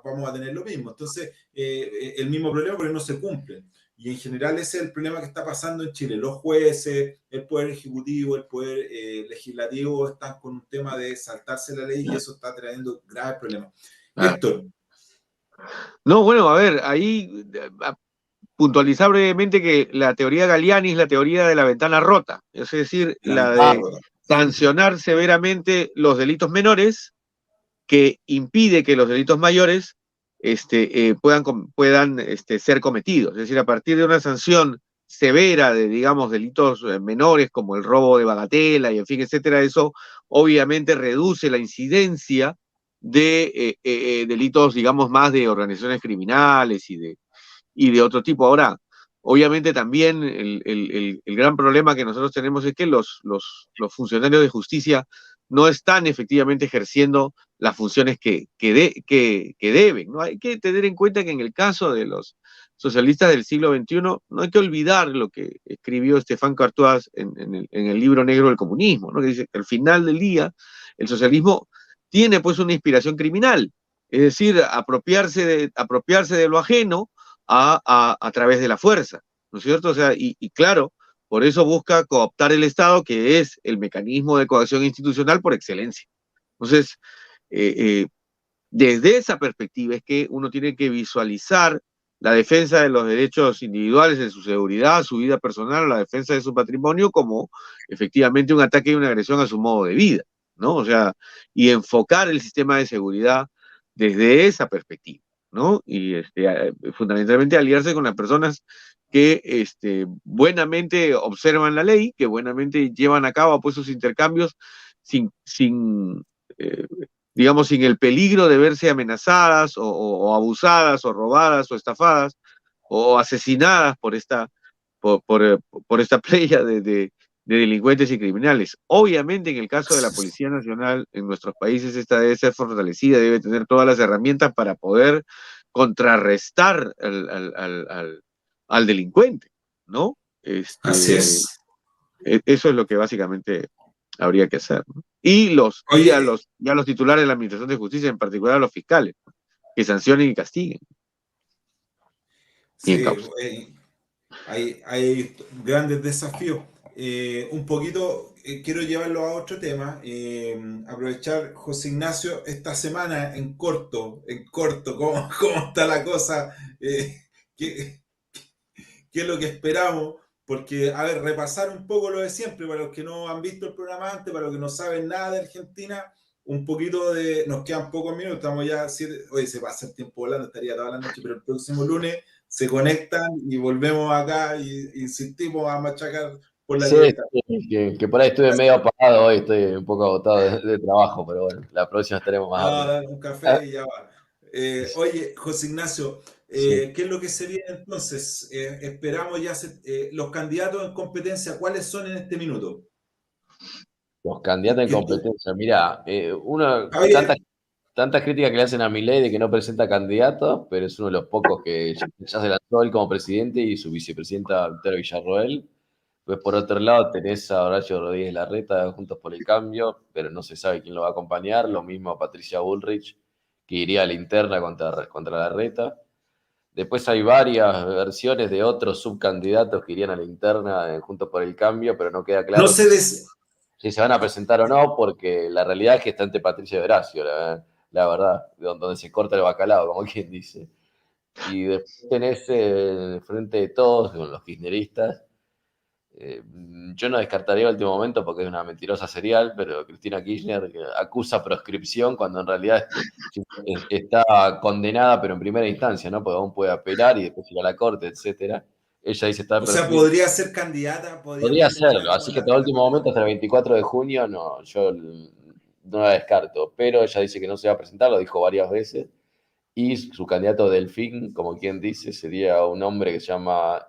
vamos a tener lo mismo. Entonces, el mismo problema porque no se cumple. Y en general ese es el problema que está pasando en Chile. Los jueces, el poder ejecutivo, el poder legislativo están con un tema de saltarse la ley y eso está trayendo graves problemas. Héctor. No, bueno, a ver, ahí puntualizar brevemente que la teoría Galliani es la teoría de la ventana rota, es decir, la de sancionar severamente los delitos menores que impide que los delitos mayores puedan ser cometidos. Es decir, a partir de una sanción severa de, digamos, delitos menores como el robo de bagatela y en fin, etcétera, eso obviamente reduce la incidencia de delitos, digamos, más de organizaciones criminales y de otro tipo. Ahora, obviamente también el gran problema que nosotros tenemos es que los funcionarios de justicia no están efectivamente ejerciendo las funciones que deben, ¿no? Hay que tener en cuenta que en el caso de socialistas del siglo XXI, no hay que olvidar lo que escribió Stéphane Cartois en el libro negro del comunismo, ¿no? Que dice que al final del día el socialismo tiene pues una inspiración criminal, es decir, apropiarse de lo ajeno a través de la fuerza, ¿no es cierto? O sea, y claro, por eso busca cooptar el Estado, que es el mecanismo de coacción institucional por excelencia. Entonces, eh, eh, desde esa perspectiva es que uno tiene que visualizar la defensa de los derechos individuales, de su seguridad, su vida personal, la defensa de su patrimonio, como efectivamente un ataque y una agresión a su modo de vida, ¿no? O sea, y enfocar el sistema de seguridad desde esa perspectiva, ¿no? Y fundamentalmente aliarse con las personas que buenamente observan la ley, que buenamente llevan a cabo pues sus intercambios sin digamos, sin el peligro de verse amenazadas o abusadas o robadas o estafadas o asesinadas por esta playa de delincuentes y criminales. Obviamente, en el caso de la Policía Nacional en nuestros países, esta debe ser fortalecida, debe tener todas las herramientas para poder contrarrestar al delincuente, ¿no? Así es. Eso es lo que básicamente habría que hacer, ¿no? Oye, A los titulares de la Administración de Justicia, en particular a los fiscales, que sancionen y castiguen. Y en sí, causa. hay grandes desafíos. Un poquito quiero llevarlo a otro tema. Aprovechar, José Ignacio, esta semana en corto, cómo está la cosa, qué, qué es lo que esperamos, porque, a ver, repasar un poco lo de siempre, para los que no han visto el programa antes, para los que no saben nada de Argentina, un poquito nos quedan pocos minutos, estamos ya, hoy se pasa el tiempo volando, estaría toda la noche, pero el próximo lunes se conectan y volvemos acá y insistimos a machacar por la Sí, libertad. sí, que por ahí estuve medio apagado hoy, estoy un poco agotado de trabajo, pero bueno, la próxima estaremos más No, arriba. dar un café y ya va. Oye, José Ignacio, Sí. ¿qué es lo que se viene entonces? Esperamos ya los candidatos en competencia, ¿cuáles son en este minuto? Los candidatos en Que tú, competencia, mira, Javier, tantas críticas que le hacen a Milei de que no presenta candidatos, pero es uno de los pocos que ya se lanzó él como presidente y su vicepresidenta Victoria Villarroel. Pues por otro lado tenés a Horacio Rodríguez Larreta, Juntos por el Cambio, pero no se sabe quién lo va a acompañar. Lo mismo a Patricia Bullrich, que iría a la interna contra Larreta. Después hay varias versiones de otros subcandidatos que irían a la interna Juntos por el Cambio, pero no queda no claro se des... si se van a presentar o no, porque la realidad es que está ante Patricia y Horacio, la verdad, donde se corta el bacalao, como quien dice. Y después tenés el Frente de Todos, con los kirchneristas. Yo no descartaría el último momento porque es una mentirosa serial, pero Cristina Kirchner acusa proscripción cuando en realidad está condenada, pero en primera instancia, ¿no? Porque aún puede apelar y después ir a la corte, etcétera. Ella dice estar O sea, proscripta. podría ser candidata, podría Podría postular serlo, así que hasta el último momento, hasta el 24 de junio, no, yo no la descarto, pero ella dice que no se va a presentar, lo dijo varias veces, y su candidato Delfín, como quien dice, sería un hombre que se llama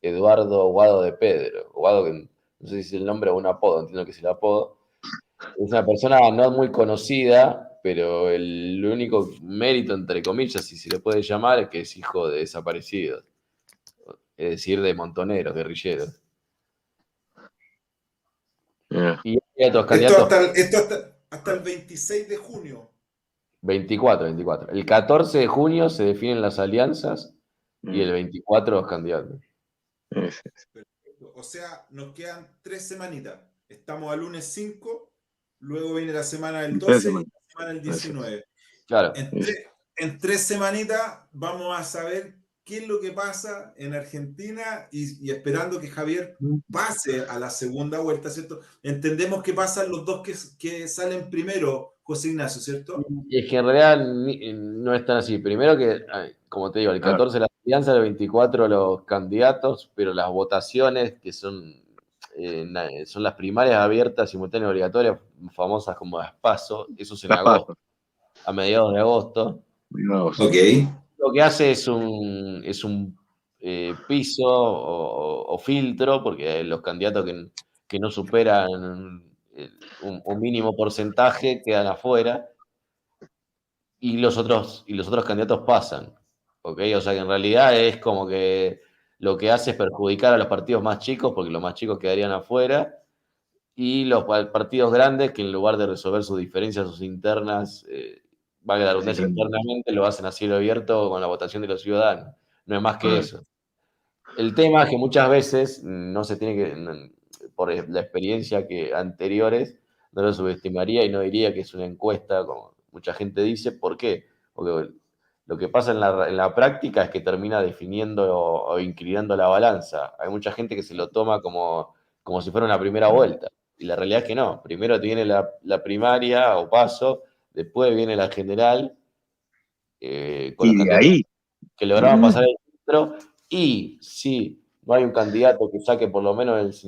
Eduardo Guado de Pedro, Guado, que no sé si es el nombre o un apodo, entiendo que es el apodo, es una persona no muy conocida, pero el único mérito, entre comillas, si se le puede llamar, es que es hijo de desaparecidos, es decir, de montoneros, guerrilleros. Yeah. Y hay otros Esto candidatos. hasta el 26 de junio. 24. El 14 de junio se definen las alianzas y el 24 los candidatos. Perfecto. O sea, nos quedan 3 semanitas. Estamos al lunes 5, luego viene la semana del 12 y la semana del 19. Claro. En 3 semanitas vamos a saber qué es lo que pasa en Argentina y esperando que Javier pase a la segunda vuelta, ¿cierto? Entendemos que pasan los dos que salen primero, José Ignacio, ¿cierto? Y es que en realidad no es tan así. Primero que, como te digo, el 14 las alianzas, el 24 los candidatos, pero las votaciones, que son las primarias abiertas, simultáneas, obligatorias, famosas como las PASO, eso es en agosto, a mediados de agosto. Ok. Lo que hace es un piso o filtro, porque los candidatos que no superan un mínimo porcentaje quedan afuera y los otros candidatos pasan. ¿ok? O sea que en realidad es como que lo que hace es perjudicar a los partidos más chicos, porque los más chicos quedarían afuera, y los partidos grandes que en lugar de resolver sus diferencias, sus internas, valga la redundancia, internamente, lo hacen a cielo abierto con la votación de los ciudadanos. No es más que eso. El tema es que muchas veces no se tiene que, por la experiencia que anteriores, no lo subestimaría y no diría que es una encuesta, como mucha gente dice. ¿Por qué? Porque lo que pasa en la práctica es que termina definiendo o inclinando la balanza. Hay mucha gente que se lo toma como si fuera una primera vuelta. Y la realidad es que no. Primero tiene la primaria o paso, después viene la general, con los Y de candidatos ahí, que lograron pasar el filtro, y si no hay un candidato que saque por lo menos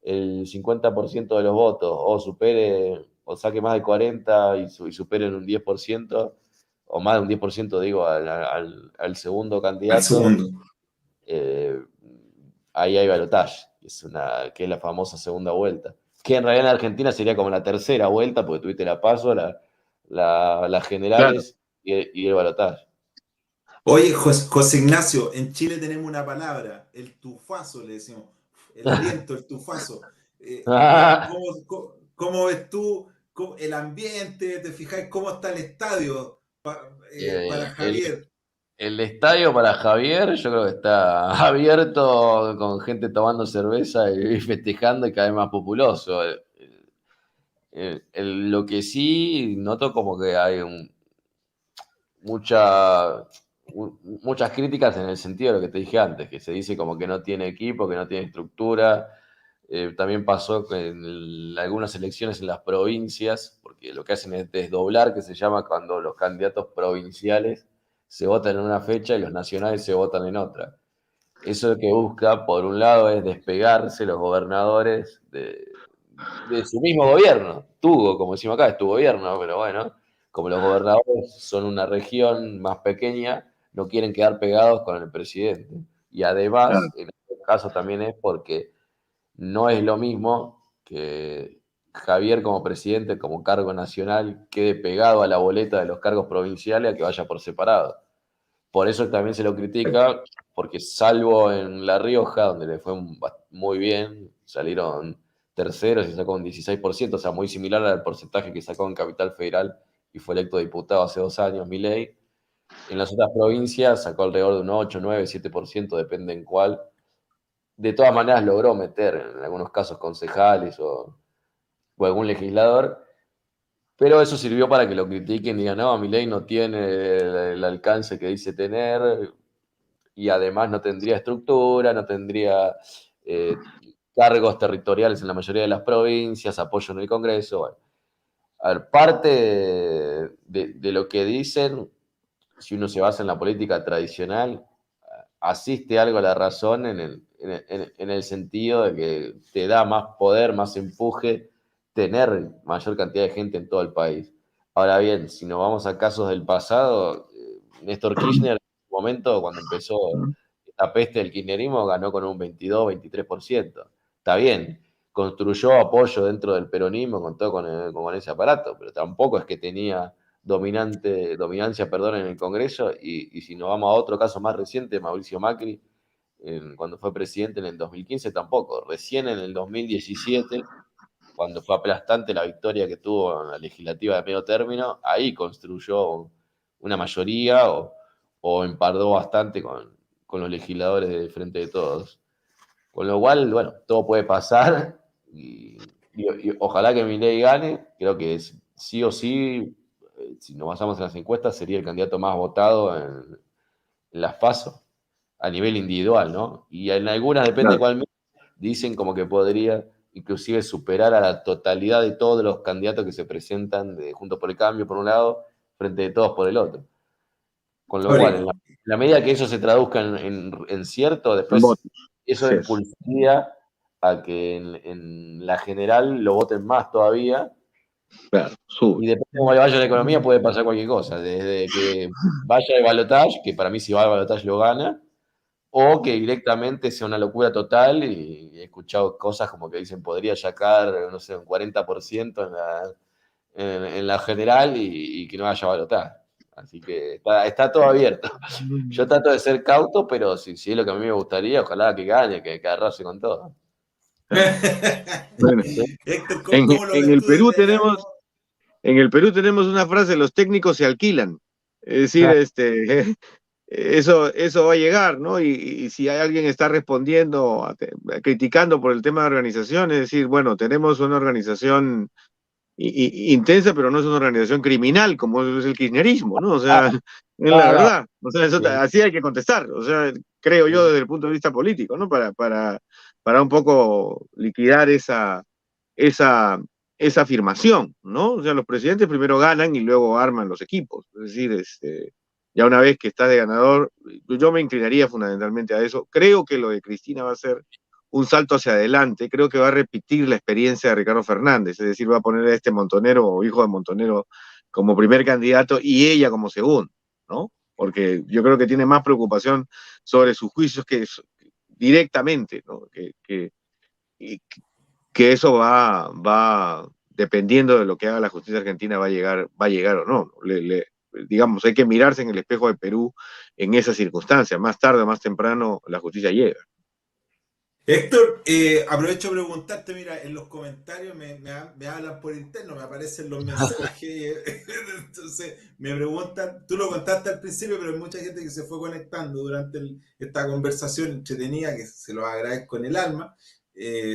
el 50% de los votos, o supere, o saque más de 40 y supere en un 10%, o más de un 10%, digo, al segundo Al candidato, segundo. eh, ahí hay balotaje, que es la famosa segunda vuelta. Que en realidad en Argentina sería como la tercera vuelta, porque tuviste la PASO, las claro, generales y el balotaje. Oye, José Ignacio, en Chile tenemos una palabra, el tufazo, le decimos, el aliento, el tufazo. ¿Cómo ves tú el ambiente? ¿Te fijas cómo está el estadio para El, Javier? el estadio para Javier, yo creo que está abierto con gente tomando cerveza y festejando y cada vez más populoso. Lo que sí noto como que hay mucha, muchas críticas en el sentido de lo que te dije antes, que se dice como que no tiene equipo, que no tiene estructura. También pasó en algunas elecciones en las provincias, porque lo que hacen es desdoblar, que se llama cuando los candidatos provinciales se votan en una fecha y los nacionales se votan en otra. Eso lo que busca, por un lado, es despegarse los gobernadores de su mismo gobierno. Tuvo, como decimos acá, es tu gobierno, pero bueno, como los gobernadores son una región más pequeña, no quieren quedar pegados con el presidente. Y claro, además, en este caso también es porque no es lo mismo que Javier como presidente, como cargo nacional, quede pegado a la boleta de los cargos provinciales a que vaya por separado. Por eso también se lo critica, porque salvo en La Rioja, donde le fue muy bien, salieron terceros y sacó un 16%, o sea, muy similar al porcentaje que sacó en Capital Federal y fue electo diputado hace 2 años, Milei. En las otras provincias sacó alrededor de un 8, 9, 7%, depende en cuál. De todas maneras logró meter, en algunos casos, concejales o algún legislador, pero eso sirvió para que lo critiquen y digan, no, Milei no tiene el alcance que dice tener, y además no tendría estructura, no tendría eh, cargos territoriales en la mayoría de las provincias, apoyo en el Congreso. Bueno, a ver, parte de lo que dicen, si uno se basa en la política tradicional, asiste algo a la razón en el sentido de que te da más poder, más empuje, tener mayor cantidad de gente en todo el país. Ahora bien, si nos vamos a casos del pasado, Néstor Kirchner en su momento, cuando empezó la peste del kirchnerismo, ganó con un 22, 23%. Está bien, construyó apoyo dentro del peronismo con todo con ese aparato, pero tampoco es que tenía dominancia, perdón, en el Congreso. Y si nos vamos a otro caso más reciente, Mauricio Macri, cuando fue presidente en el 2015, tampoco. Recién en el 2017, cuando fue aplastante la victoria que tuvo en la legislativa de medio término, ahí construyó una mayoría o empardó bastante con los legisladores de Frente de Todos. Con lo cual, bueno, todo puede pasar y ojalá que Milei gane. Creo que sí o sí, si nos basamos en las encuestas, sería el candidato más votado en las PASO a nivel individual, ¿no? Y en algunas, depende de claro. cuál, dicen como que podría inclusive superar a la totalidad de todos los candidatos que se presentan de Juntos por el Cambio, por un lado, Frente de Todos por el otro. Con lo cual, Oye, en la medida que eso se traduzca en cierto, En después votos. eso Así es. impulsaría a que en la general lo voten más todavía. Claro, sube. Y depende de cómo le vaya la economía, puede pasar cualquier cosa. Desde que vaya el balotaje, que para mí si va al balotaje lo gana, o que directamente sea una locura total. Y he escuchado cosas como que dicen podría sacar, no sé, un 40% en la general y que no haya balotaje. Así que está todo abierto. Yo trato de ser cauto, pero si es lo que a mí me gustaría, ojalá que gane, que arrase con todo. Bueno, Héctor, ¿cómo lo en ves el tú Perú desde allá? tenemos una frase: los técnicos se alquilan. Es decir, eso va a llegar, ¿no? Y si hay alguien que está respondiendo, criticando por el tema de organización, es decir, bueno, tenemos una organización intensa, pero no es una organización criminal como es el kirchnerismo, ¿no? O sea, es la No, no. verdad. O sea, así hay que contestar. O sea, creo yo desde el punto de vista político, ¿no? Para un poco liquidar esa, esa afirmación, ¿no? O sea, los presidentes primero ganan y luego arman los equipos. Es decir, ya una vez que estás de ganador, yo me inclinaría fundamentalmente a eso. Creo que lo de Cristina va a ser un salto hacia adelante. Creo que va a repetir la experiencia de Ricardo Fernández, es decir, va a poner a este Montonero o hijo de Montonero como primer candidato y ella como segundo, ¿no? Porque yo creo que tiene más preocupación sobre sus juicios que directamente, ¿no? Que eso va, dependiendo de lo que haga la justicia argentina, va a llegar o no. Digamos, hay que mirarse en el espejo de Perú en esa circunstancia. Más tarde o más temprano la justicia llega. Héctor, aprovecho de preguntarte, mira, en los comentarios me hablan por interno, me aparecen los mensajes, entonces me preguntan, tú lo contaste al principio, pero hay mucha gente que se fue conectando durante esta conversación entretenida, que se los agradezco en el alma.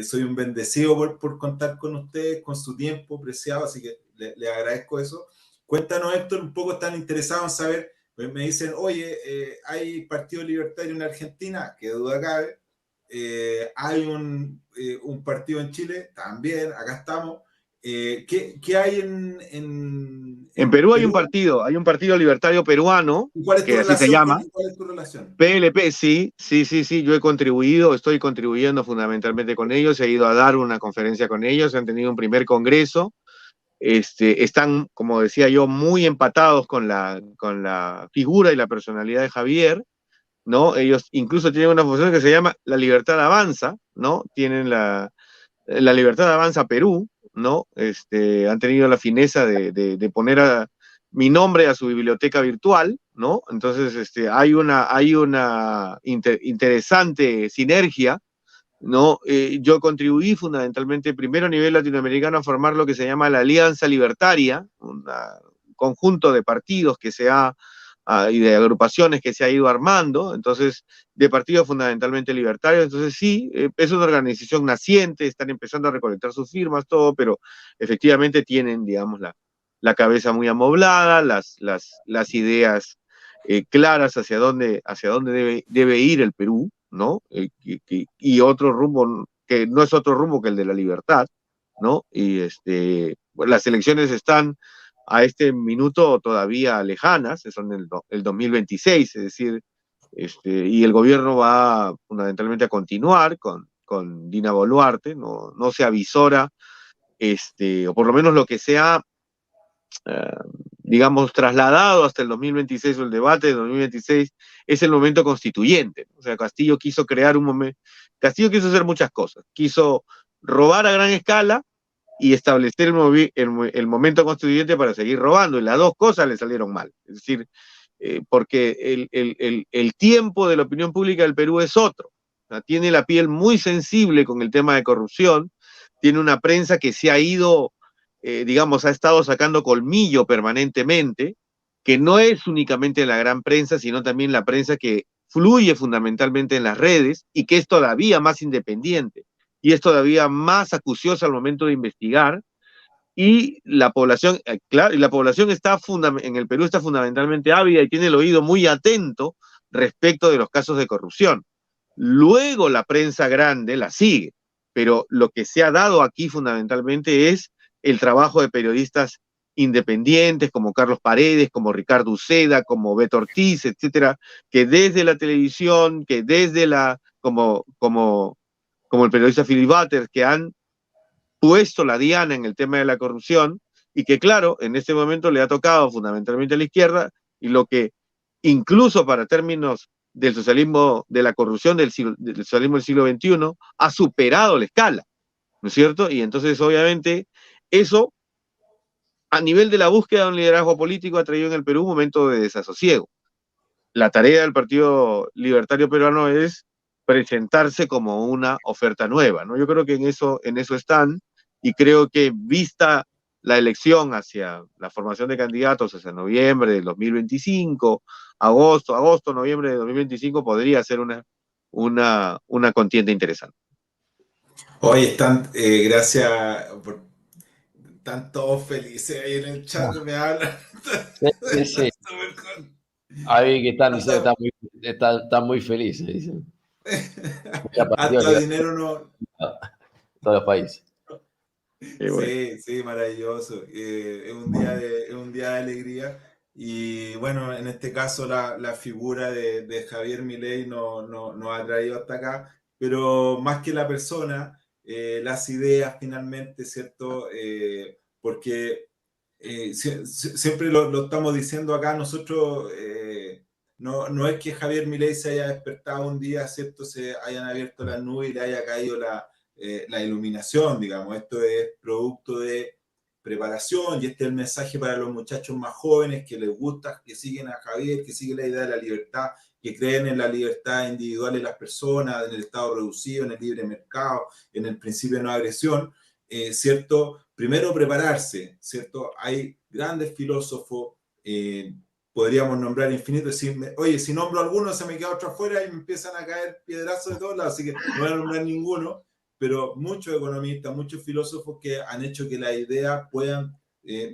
Soy un bendecido por contar con ustedes, con su tiempo preciado, así que le agradezco eso. Cuéntanos, Héctor, un poco están interesados en saber, me dicen, oye, hay Partido Libertario en Argentina, qué duda cabe. Hay un partido en Chile, también, acá estamos. ¿Qué hay En Perú hay un partido libertario peruano, ¿Cuál es tu que así se relación llama, cuál es tu relación? PLP. Sí, yo estoy contribuyendo fundamentalmente con ellos, he ido a dar una conferencia con ellos, han tenido un primer congreso, están, como decía yo, muy empatados con la figura y la personalidad de Javier, ¿no? Ellos incluso tienen una función que se llama La Libertad Avanza, ¿no? Tienen la Libertad Avanza Perú, ¿no? Han tenido la fineza de poner mi nombre a su biblioteca virtual, ¿no? Entonces, hay una interesante sinergia, ¿no? Yo contribuí fundamentalmente, primero a nivel latinoamericano, a formar lo que se llama la Alianza Libertaria, un conjunto de partidos y de agrupaciones que se ha ido armando, entonces, de partidos fundamentalmente libertarios. Entonces sí, es una organización naciente, están empezando a recolectar sus firmas, todo, pero efectivamente tienen, digamos, la cabeza muy amoblada, las ideas claras hacia dónde debe ir el Perú, ¿no? Y otro rumbo, que no es otro rumbo que el de la libertad, ¿no? Y las elecciones están a este minuto todavía lejanas, son el 2026, es decir, y el gobierno va fundamentalmente a continuar con Dina Boluarte, no se avisora, o por lo menos lo que sea, eh, digamos, trasladado hasta el 2026 o el debate del 2026 es el momento constituyente. O sea, Castillo quiso crear un momento, Castillo quiso hacer muchas cosas, quiso robar a gran escala y establecer el momento constituyente para seguir robando, y las dos cosas le salieron mal. Es decir, porque el tiempo de la opinión pública del Perú es otro. O sea, tiene la piel muy sensible con el tema de corrupción, tiene una prensa que se ha ido, digamos, ha estado sacando colmillo permanentemente, que no es únicamente la gran prensa, sino también la prensa que fluye fundamentalmente en las redes y que es todavía más independiente y es todavía más acuciosa al momento de investigar. Y la población, claro, y la población en el Perú está fundamentalmente ávida y tiene el oído muy atento respecto de los casos de corrupción. Luego la prensa grande la sigue, pero lo que se ha dado aquí fundamentalmente es el trabajo de periodistas independientes como Carlos Paredes, como Ricardo Uceda, como Beto Ortiz, etcétera, que desde la televisión, que desde como el periodista Philip Butters, que han puesto la diana en el tema de la corrupción y que, claro, en este momento le ha tocado fundamentalmente a la izquierda, y lo que incluso para términos del socialismo, de la corrupción del socialismo del siglo XXI, ha superado la escala, ¿no es cierto? Y entonces, obviamente, eso a nivel de la búsqueda de un liderazgo político ha traído en el Perú un momento de desasosiego. La tarea del Partido Libertario Peruano es presentarse como una oferta nueva, ¿no? Yo creo que en eso están, y creo que vista la elección hacia la formación de candidatos hacia noviembre del 2025, agosto, noviembre de 2025, podría ser una contienda interesante. Hoy están, gracias por están todos felices ahí en el chat, me hablan. Sí, sí. Súper con- Ahí que están diciendo Hasta, están muy felices, dicen. hasta dinero no. Todos los países. Bueno. Sí, sí, maravilloso. Es un día de alegría. Y bueno, en este caso la figura de Javier Milei nos ha traído hasta acá, pero más que la persona, las ideas finalmente, ¿cierto? Porque siempre lo estamos diciendo acá, nosotros no es que Javier Milei se haya despertado un día, ¿cierto? Se hayan abierto las nubes y le haya caído la iluminación, digamos. Esto es producto de preparación y este es el mensaje para los muchachos más jóvenes que les gusta, que siguen a Javier, que siguen la idea de la libertad, que creen en la libertad individual de las personas, en el Estado reducido, en el libre mercado, en el principio de no agresión, ¿cierto? Primero prepararse, ¿cierto? Hay grandes filósofos, podríamos nombrar infinitos, oye, si nombro alguno se me queda otro afuera y me empiezan a caer piedrazos de todos lados, así que no voy a nombrar ninguno, pero muchos economistas, muchos filósofos que han hecho que las ideas puedan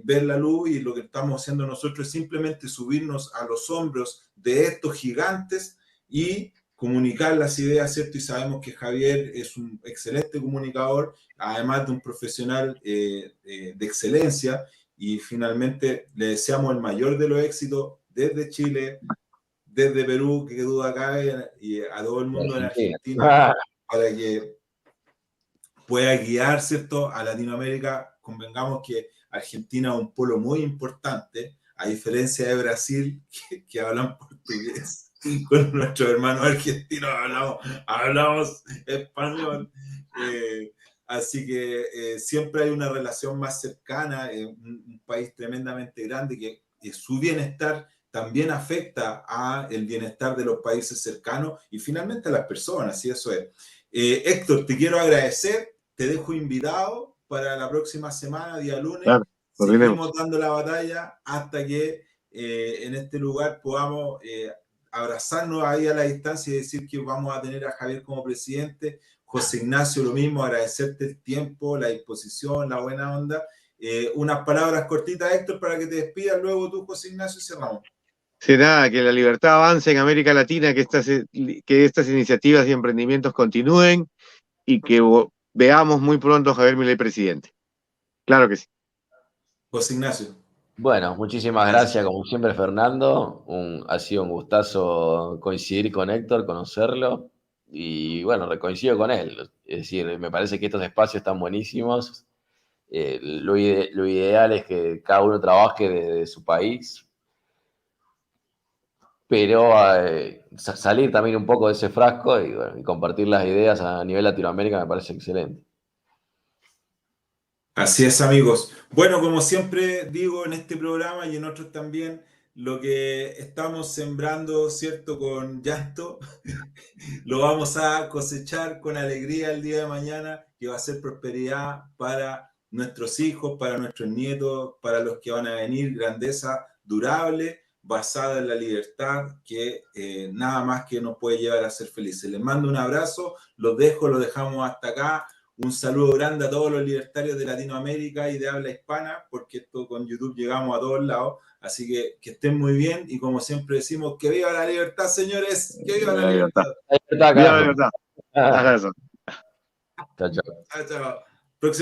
ver la luz, y lo que estamos haciendo nosotros es simplemente subirnos a los hombros de estos gigantes y comunicar las ideas, ¿cierto? Y sabemos que Javier es un excelente comunicador, además de un profesional de excelencia, y finalmente le deseamos el mayor de los éxitos desde Chile, desde Perú, que duda cabe, y a todo el mundo en Argentina, para que pueda guiar, ¿cierto?, a Latinoamérica. Convengamos que Argentina es un polo muy importante, a diferencia de Brasil, que hablan portugués. Con nuestros hermanos argentinos hablamos español. Así que siempre hay una relación más cercana, un país tremendamente grande que su bienestar también afecta a el bienestar de los países cercanos y finalmente a las personas, y eso es. Héctor, te quiero agradecer, te dejo invitado para la próxima semana, día lunes. Claro, seguimos dando la batalla hasta que en este lugar podamos abrazarnos ahí a la distancia y decir que vamos a tener a Javier como presidente. José Ignacio, lo mismo, agradecerte el tiempo, la disposición, la buena onda. Unas palabras cortitas, Héctor, para que te despidas luego tú, José Ignacio, y cerramos. Sí, nada, que la libertad avance en América Latina, que estas iniciativas y emprendimientos continúen y que veamos muy pronto a Javier Milei presidente. Claro que sí. José Ignacio. Bueno, muchísimas gracias, como siempre, Fernando. Ha sido un gustazo coincidir con Héctor, conocerlo, y bueno, coincido con él. Es decir, me parece que estos espacios están buenísimos. Lo ideal es que cada uno trabaje desde su país, pero salir también un poco de ese frasco y, bueno, y compartir las ideas a nivel Latinoamérica me parece excelente. Así es, amigos. Bueno, como siempre digo en este programa y en otros también, lo que estamos sembrando, ¿cierto?, con llanto, lo vamos a cosechar con alegría el día de mañana, que va a ser prosperidad para nuestros hijos, para nuestros nietos, para los que van a venir, grandeza durable, basada en la libertad, que nada más que nos puede llevar a ser felices. Les mando un abrazo, los dejo, los dejamos hasta acá. Un saludo grande a todos los libertarios de Latinoamérica y de habla hispana, porque esto con YouTube llegamos a todos lados. Así que estén muy bien y como siempre decimos, ¡que viva la libertad, señores! ¡Que viva la libertad! ¡Viva la libertad! Chao, chao. Chao, chao.